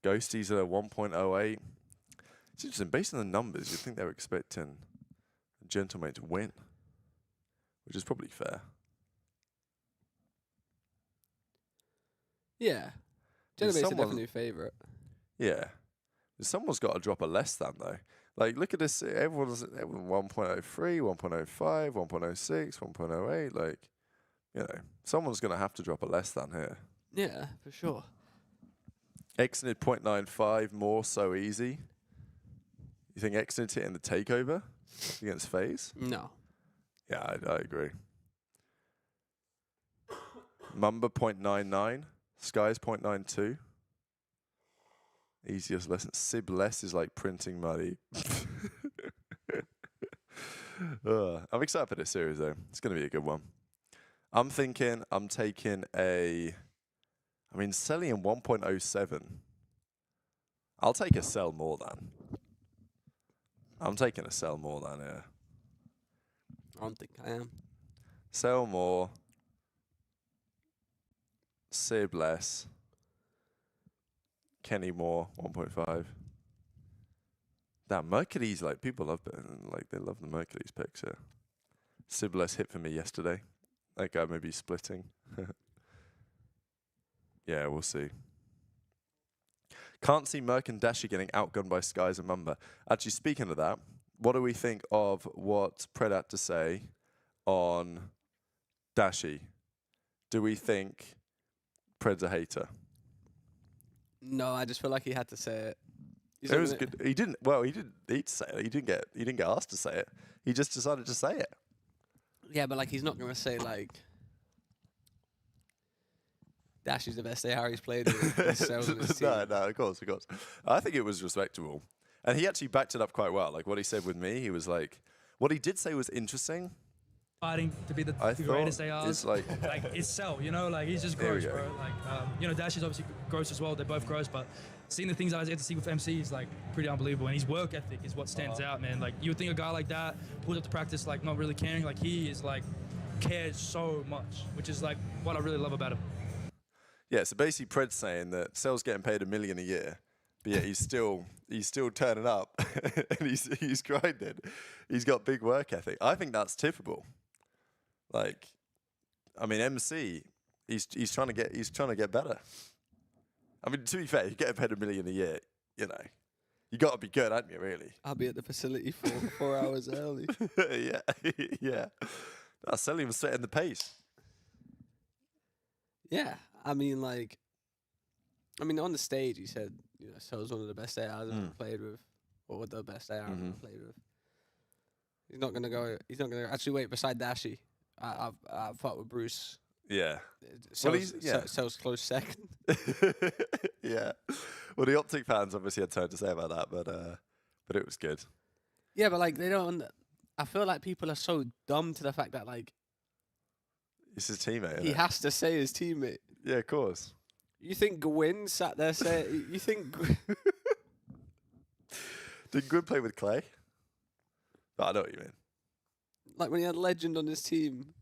Ghosties at a 1.08. It's interesting. Based on the numbers, you'd think they were expecting Gentlemate to win, which is probably fair. Yeah. There's Gentlemate's someone- definitely a favourite. Yeah. Someone's got to drop a less than, though. Like, look at this. Everyone's 1.03, 1.05, 1.06, 1.08. Like, you know, someone's going to have to drop a less than here. Yeah, for sure. Exnid 0.95 more so easy. You think Exnid's hitting the takeover against FaZe? No. Yeah, I agree. Mumba 0.99. Sky's 0.92. Easiest lesson. Sib less is like printing money. I'm excited for this series, though. It's going to be a good one. I'm thinking I'm taking a... I mean, selling in 1.07. I'll take a sell more than. I'm taking a sell more than, yeah. I don't think I am. Sell more. Sib less. Kenny more, 1.5. That Mercury's, like, people love it. Like, they love the Mercury's picks here. Sib less hit for me yesterday. That guy may be splitting. Yeah, we'll see. Can't see Merc and Dashi getting outgunned by Skies and Mumba. Actually, speaking of that, what do we think of what Pred had to say on Dashi? Do we think Pred's a hater? No, I just feel like he had to say it. It was good. He didn't. Well, he didn't need to say it. He didn't get asked to say it. He just decided to say it. Yeah, but like he's not gonna say like Dash is the best AR he's played with. No, of course. I think it was respectable. And he actually backed it up quite well. Like what he said with me, he was like, what he did say was interesting. Fighting to be the greatest ARs. It's like it's Cell, you know, like he's just There we gross, go. bro. Like, you know, Dash is obviously gross as well. They're both gross, but seeing the things I get to see with MC is like pretty unbelievable. And his work ethic is what stands out, man. Like you would think a guy like that pulls up to practice, like not really caring. Like he is like cares so much, which is like what I really love about him. yeah. So basically, Pred's saying that Cell's getting paid $1 million a year, but yeah, he's still turning up and he's grinding. He's got big work ethic. I think that's typical. Like, I mean, MC, he's trying to get better. I mean, to be fair, you get paid $1 million a year, you know, you got to be good, haven't you? Really? I'll be at the facility 4 hours early. Yeah, yeah. No, Selly was setting the pace. Yeah, I mean, on the stage, he said, you know, Cell's one of the best ARs I've ever played with, or the best AR I've ever played with. He's not gonna actually wait beside Dashi. I've fought with Bruce. Yeah. Cell's close second. Yeah. Well, the Optic fans obviously had something to say about that, but it was good. Yeah, but like they don't. I feel like people are so dumb to the fact that like It's his teammate. he Isn't it? has to say his teammate. Yeah, of course. You think Gwyn sat there saying? You think? Did Good play with Clay? But I know what you mean. Like when he had Legend on his team.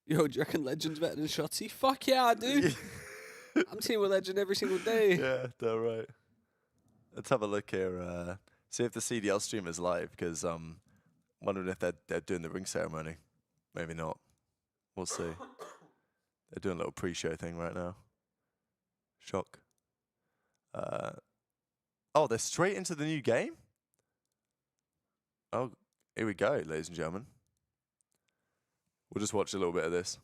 Yo, do you reckon Legend's better than Shotzi? Fuck yeah, I do. I'm teaming with Legend every single day. Yeah, they're right. Let's have a look here. See if the CDL stream is live, because wondering if they're doing the ring ceremony. Maybe not. We'll see. They're doing a little pre-show thing right now. Shock. Oh, they're straight into the new game? Oh, here we go, ladies and gentlemen. We'll just watch a little bit of this.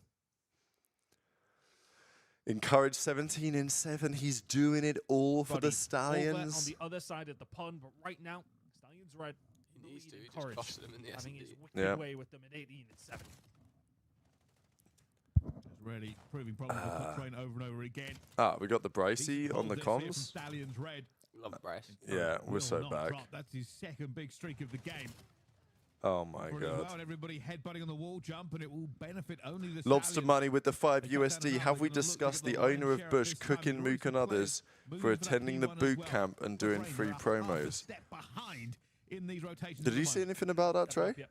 Encourage 17 in 7. He's doing it all for the Stallions. On the other side of the pond, but right now, Stallions red. He needs to. He just Encourage costed him in the having S&D. his wicked Yeah. way with them at 18 and 7. Really proving problems with the train over and over again. We got the Bricey on the comms. Stallions red. Love Bryce. Yeah, we're Will so not back. drop. That's his second big streak of the game. Oh my Pretty god. well, and everybody headbutting on the wall jump, and it will benefit only the Lobster Stallions. money with the 5 They cut down USD. another. Have we They're gonna look to discussed get the the lion's owner of share of Bush this time. cooking Bruce Mook and players others moving for for that attending the P1 as boot well. camp and The doing Train free are half a promos? step behind in these rotations Did at you the see moment. anything about that, Trey? Yep.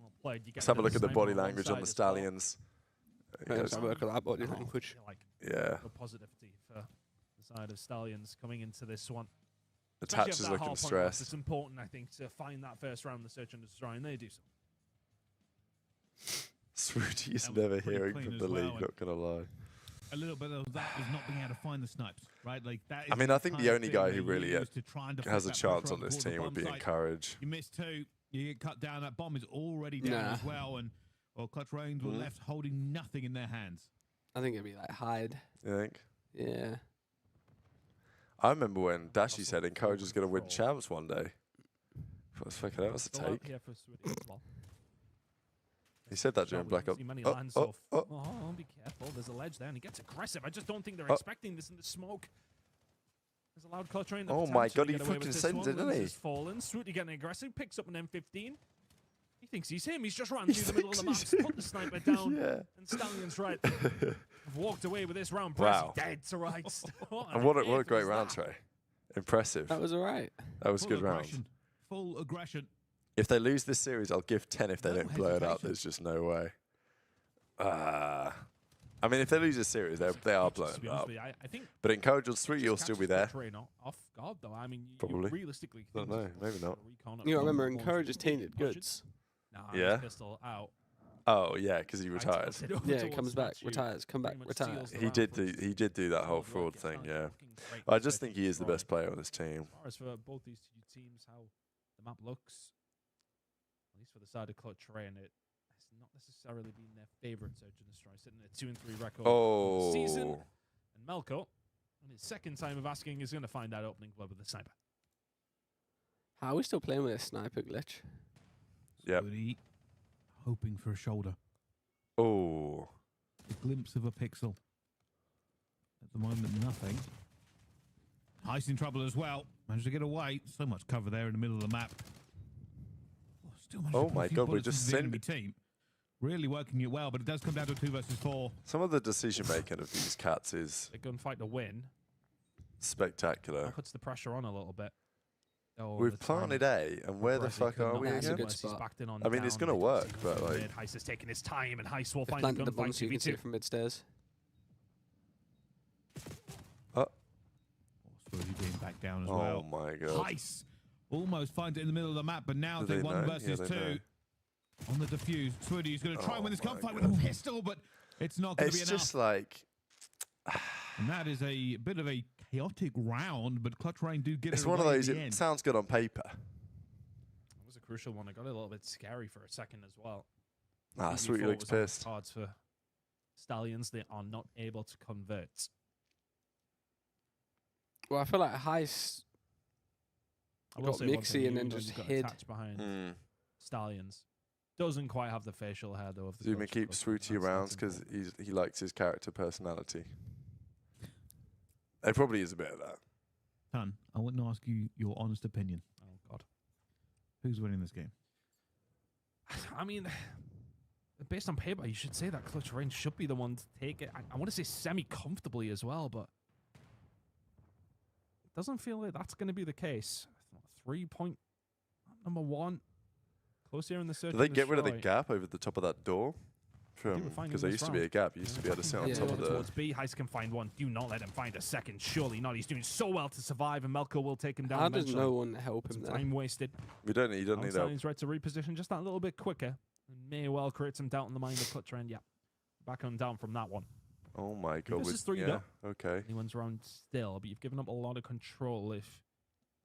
well played. You get Let's have a rid look of at the sniper body on one language on side the as well. Stallions. Let's have a look at that body language. Like Yeah. no positivity for the side of Stallions coming into this one. Attach Especially is at that looking hard point left, stressed. it's important, I think, to find that first round, the search and destroy, and they do so. Swooty is That was never pretty hearing clean from as the well, league, and- not going to lie. A little bit of that was not being able to find the snipes, right? Like that. I is mean, I think the kind of only thing guy they who really use to try and deflect has a that chance pressure on this towards the team would bomb be site. Encourage. You miss 2, you get cut down. That bomb is already down Nah. as well, and Clutch Reigns were left holding nothing in their hands. I think it'd be like Hyde. You think? Yeah. I remember when Dashy Also said Encourage is going to win control. champs one day. That's fucking that was a Still out take. here for Switty as well. He said that during We Black didn't Ops. see many Oh, lands oh, off. oh. Be careful. There's a ledge there, and he gets aggressive. I just don't think they're Oh. expecting this in the smoke. There's a loud clutch rain. Oh my God, he fucking sends it, doesn't he? He's fallen. Swooty getting aggressive, picks up an M15. He thinks he's him. He's just ran through the middle of the map, thinks he's put the sniper down, Yeah. and Stallions right. Have walked away with this round. Press Wow. dead to rights. And what a great round, Trey. Impressive. That was alright. That was a Full good round. aggression. Full aggression. If they lose this series, I'll give 10 if they No don't blow it out. hesitation. There's just no way. I mean, if they lose this series, they are blowing To be it honest up. with you, I think But Encourage will Sweet, you'll just still be catches there. the train off guard though. I mean, Probably. realistically, Don't things know, will maybe not. recon up You from remember the ones Encourage is that tainted pushed it. goods. Nah, Yeah. his pistol out. Oh yeah, because he I retired. tossed it over Yeah, he towards comes the back, statue. retires, come back, Pretty much retires. seals the He round did for do his he did do that whole forward fraud work. It's thing, not yeah. looking great I for just Search think and he is the Destroy. best player on this team. As far as for both these two teams, how the map looks, at least for the side of Clutch Rain, it has not necessarily been their favorite Search and Destroy, sitting at 2-3 record on the season. Oh, And Melko, on his second time of asking, is going to find that opening blow with the sniper. How are we still playing with a sniper glitch? Yep. Swooty hoping for a shoulder. oh. A glimpse of a pixel. At the moment, nothing. Heist in trouble as well. Managed to get away. So much cover there in the middle of the map. Oh, still managed Oh to put a my few God, we're bullets just into the enemy sending- team. Really working it well, but it does come down to a 2 versus 4. Some of the decision making of these cats is A gunfight to win. spectacular. Puts the pressure on a little bit. Oh, We've the timing. planted A, and where the Brazzy fuck could are not we That's a again? good unless he's spot. backed in on I mean, it's down, gonna they can work, see but, from like- mid. Heist is taking his time, and Heist will They've find the planted the bomb gunfight so you can see 2v2. it from mid stairs. Swooty being back down as Oh well. my God. Heist almost finds it in the middle of the map, but now Do they they 1 know? versus Yeah, they 2. know. On the defuse, Swooty is going to try and win this Oh my gunfight with God. a pistol, but it's not going to be It's enough. just like And that is a bit of a chaotic round, but Clutch Rain do get it's it one of away those. in the It end. sounds good on paper. It was a crucial one. It got a little bit scary for a second as well. Ah, Really Sweetie thought it looks was on the pissed. cards for Stallions. They are not able to convert. Well, I feel like Heist I will got say one Mixie thing, and then even though just you've got hid. Attach behind Mm. Stallions. Doesn't quite have the facial hair though. Of the Zuma Clutch keeps Clutch, and Swooty that's around because important. he likes his character personality. There probably is a bit of that. Tan, I want to ask you your honest opinion. Oh God. Who's winning this game? I mean, based on paper, you should say that Clutch Rain should be the one to take it. I want to say semi-comfortably as well, but it doesn't feel like that's going to be the case. 3-point number 1. Close here in the search. Did they and get rid of the destroy. gap over the top of that door? were finding Because there this used to be round. a gap. You used to be able to sit on Yeah, top yeah. of the. Towards B, Heist can find one. Do not let him find a second. Surely not. He's doing so well to survive, and Melko will take him down. How does eventually. no one help him Some there? time wasted. You don't need help. Stallions right to reposition just that little bit quicker. And may well create some doubt in the mind of Clutch Rain. Yeah. Back on down from that one. Oh my God. This is 3 yeah. Okay. Anyone's round still, but you've given up a lot of control if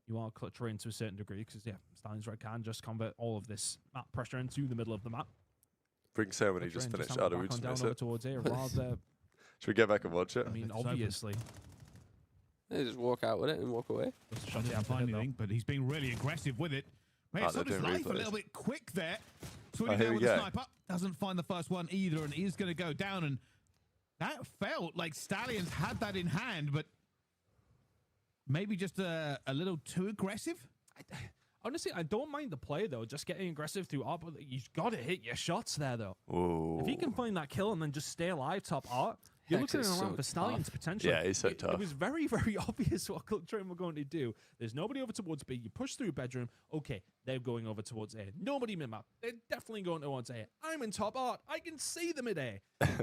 you are Clutch Rain to a certain degree, because, yeah, Stallions Red can just convert all of this map pressure into the middle of the map. Bring ceremony Clutch just Rain finished. having Oh, do back we on just down miss over it? towards A, rather, Should we get back and watch it? I mean, It's open. obviously. They just walk out with it and walk away. Just He shot it doesn't out the find head, though. anything, but he's been really aggressive with it. Mate, Ah, it's not they're his doing life a replays. little bit quick there. Oh, Swooty here down we with the go. sniper. Doesn't find the first one either, and is going to go down. And that felt like Stallions had that in hand, but maybe just a little too aggressive. Honestly, I don't mind the play, though. Just getting aggressive through art, but you've got to hit your shots there, though. Ooh. If he can find that kill and then just stay alive top art, You're Hex looking is around so for Stallions tough. potentially. Yeah, he's so It tough. was very, very obvious what Clutch Train were going to do. There's nobody over towards B. You push through bedroom. Okay, they're going over towards A. Nobody mid-map. They're definitely going towards A. I'm in top art. I can see them at A.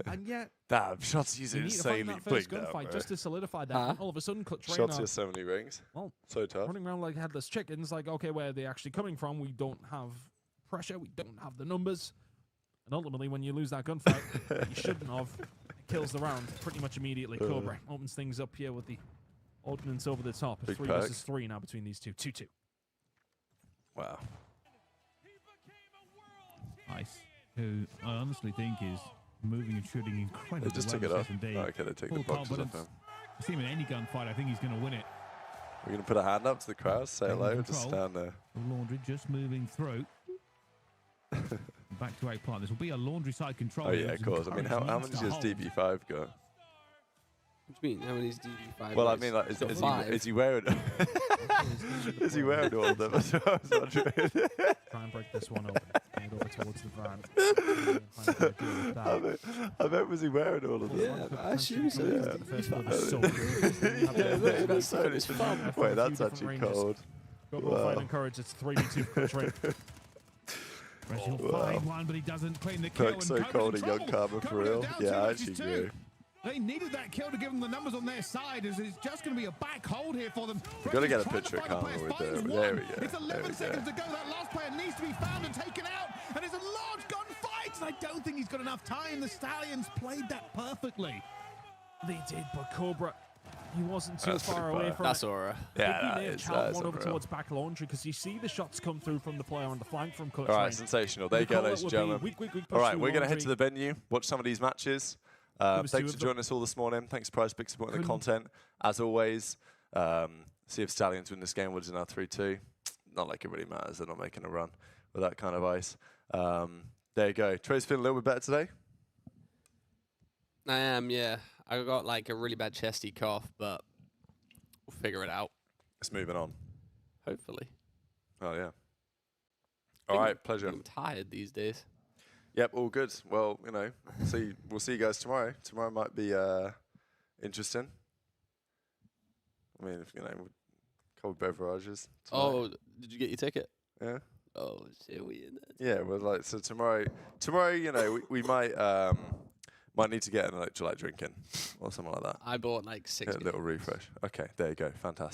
And yet, Damn, Shots is you need to find insanely that first blinked out, gunfight bro. just to solidify that. Huh? And all of a sudden, Clutch Train Shots are, has so many rings. well, So tough. running around like headless chickens. Like, okay, where are they actually coming from? We don't have pressure. We don't have the numbers. And ultimately, when you lose that gunfight, you shouldn't have. It kills the round pretty much immediately. Cobra opens things up here with the ordnance over the top. Big 3 perk. versus 3 now between these two. 2-2. Wow. Ice, who I honestly think is moving and shooting incredibly They just well took it this off. S&D. Oh, okay, they take the Full boxes off confidence. him. I see him in any gunfight. I think he's going to win it. We're going to put a hand up to the crowd, say Taking hello, just control. stand there. The Laundry just moving through. Back to 8 plant. This will be a Laundry side control. Oh, here, yeah, which of course. I mean, how encouraging many needs does to hold. DB5 got? What do you mean? How many's DD5? Well, I mean, like, is he wearing is he wearing all of them? That's what I was wondering. Try and break this one open. Bring it over towards the van. I bet was he wearing all of them? Yeah, I assume so. Yeah. The first one was so good. That's so it's fun. Wait, that's actually cold. Go Wow. find and courage. It's 3v2 for Clutch Train. He'll Wow. find one, but he doesn't clean the kill. Perk's so and Cobra's cold in in Young trouble. Karma for Cobra real. down Yeah, two I versus actually two. agree. They needed that kill to give them the numbers on their side, as it's just going to be a back hold here for them. We've got to get a Trying picture of find Karma players. with Finds the. one. There we go. It's There 11 we seconds go. to go. That last player needs to be found and taken out. And it's a large gunfight. And I don't think he's got enough time. The Stallions played that perfectly. They did, but Cobra, he wasn't too That's far pretty away bad. from That's it. aura. Yeah, I think that he may have is challenged one over unreal. towards back laundry because you see the shots come through from the player on the flank from Clutch All right, Train. sensational. There you The go, call-out ladies and would be gentlemen. weak push All right, through we're going to head to laundry. the venue, watch some of these matches. was two Thanks of for them. joining us all this morning. Thanks, Prize Pick, supporting the Couldn't- content. As always, see if Stallions win this game. We're now 3-2. Not like it really matters. They're not making a run with that kind of ice. There you go. Trey's feeling a little bit better today? I am, yeah. I got like a really bad chesty cough, but we'll figure it out. It's moving on. Hopefully. Oh, yeah. All right, pleasure. I'm tired these days. Yep, all good. Well, you know, we'll see you guys tomorrow. Tomorrow might be interesting. I mean, if, you know, cold beverages. tonight. Oh, did you get your ticket? Yeah. Oh, shit, we in there. Yeah, well, like, so tomorrow, you know, we might need to get an electrolyte drink in or something like that. I bought like 6. Get a little refresh. Okay, there you go. Fantastic.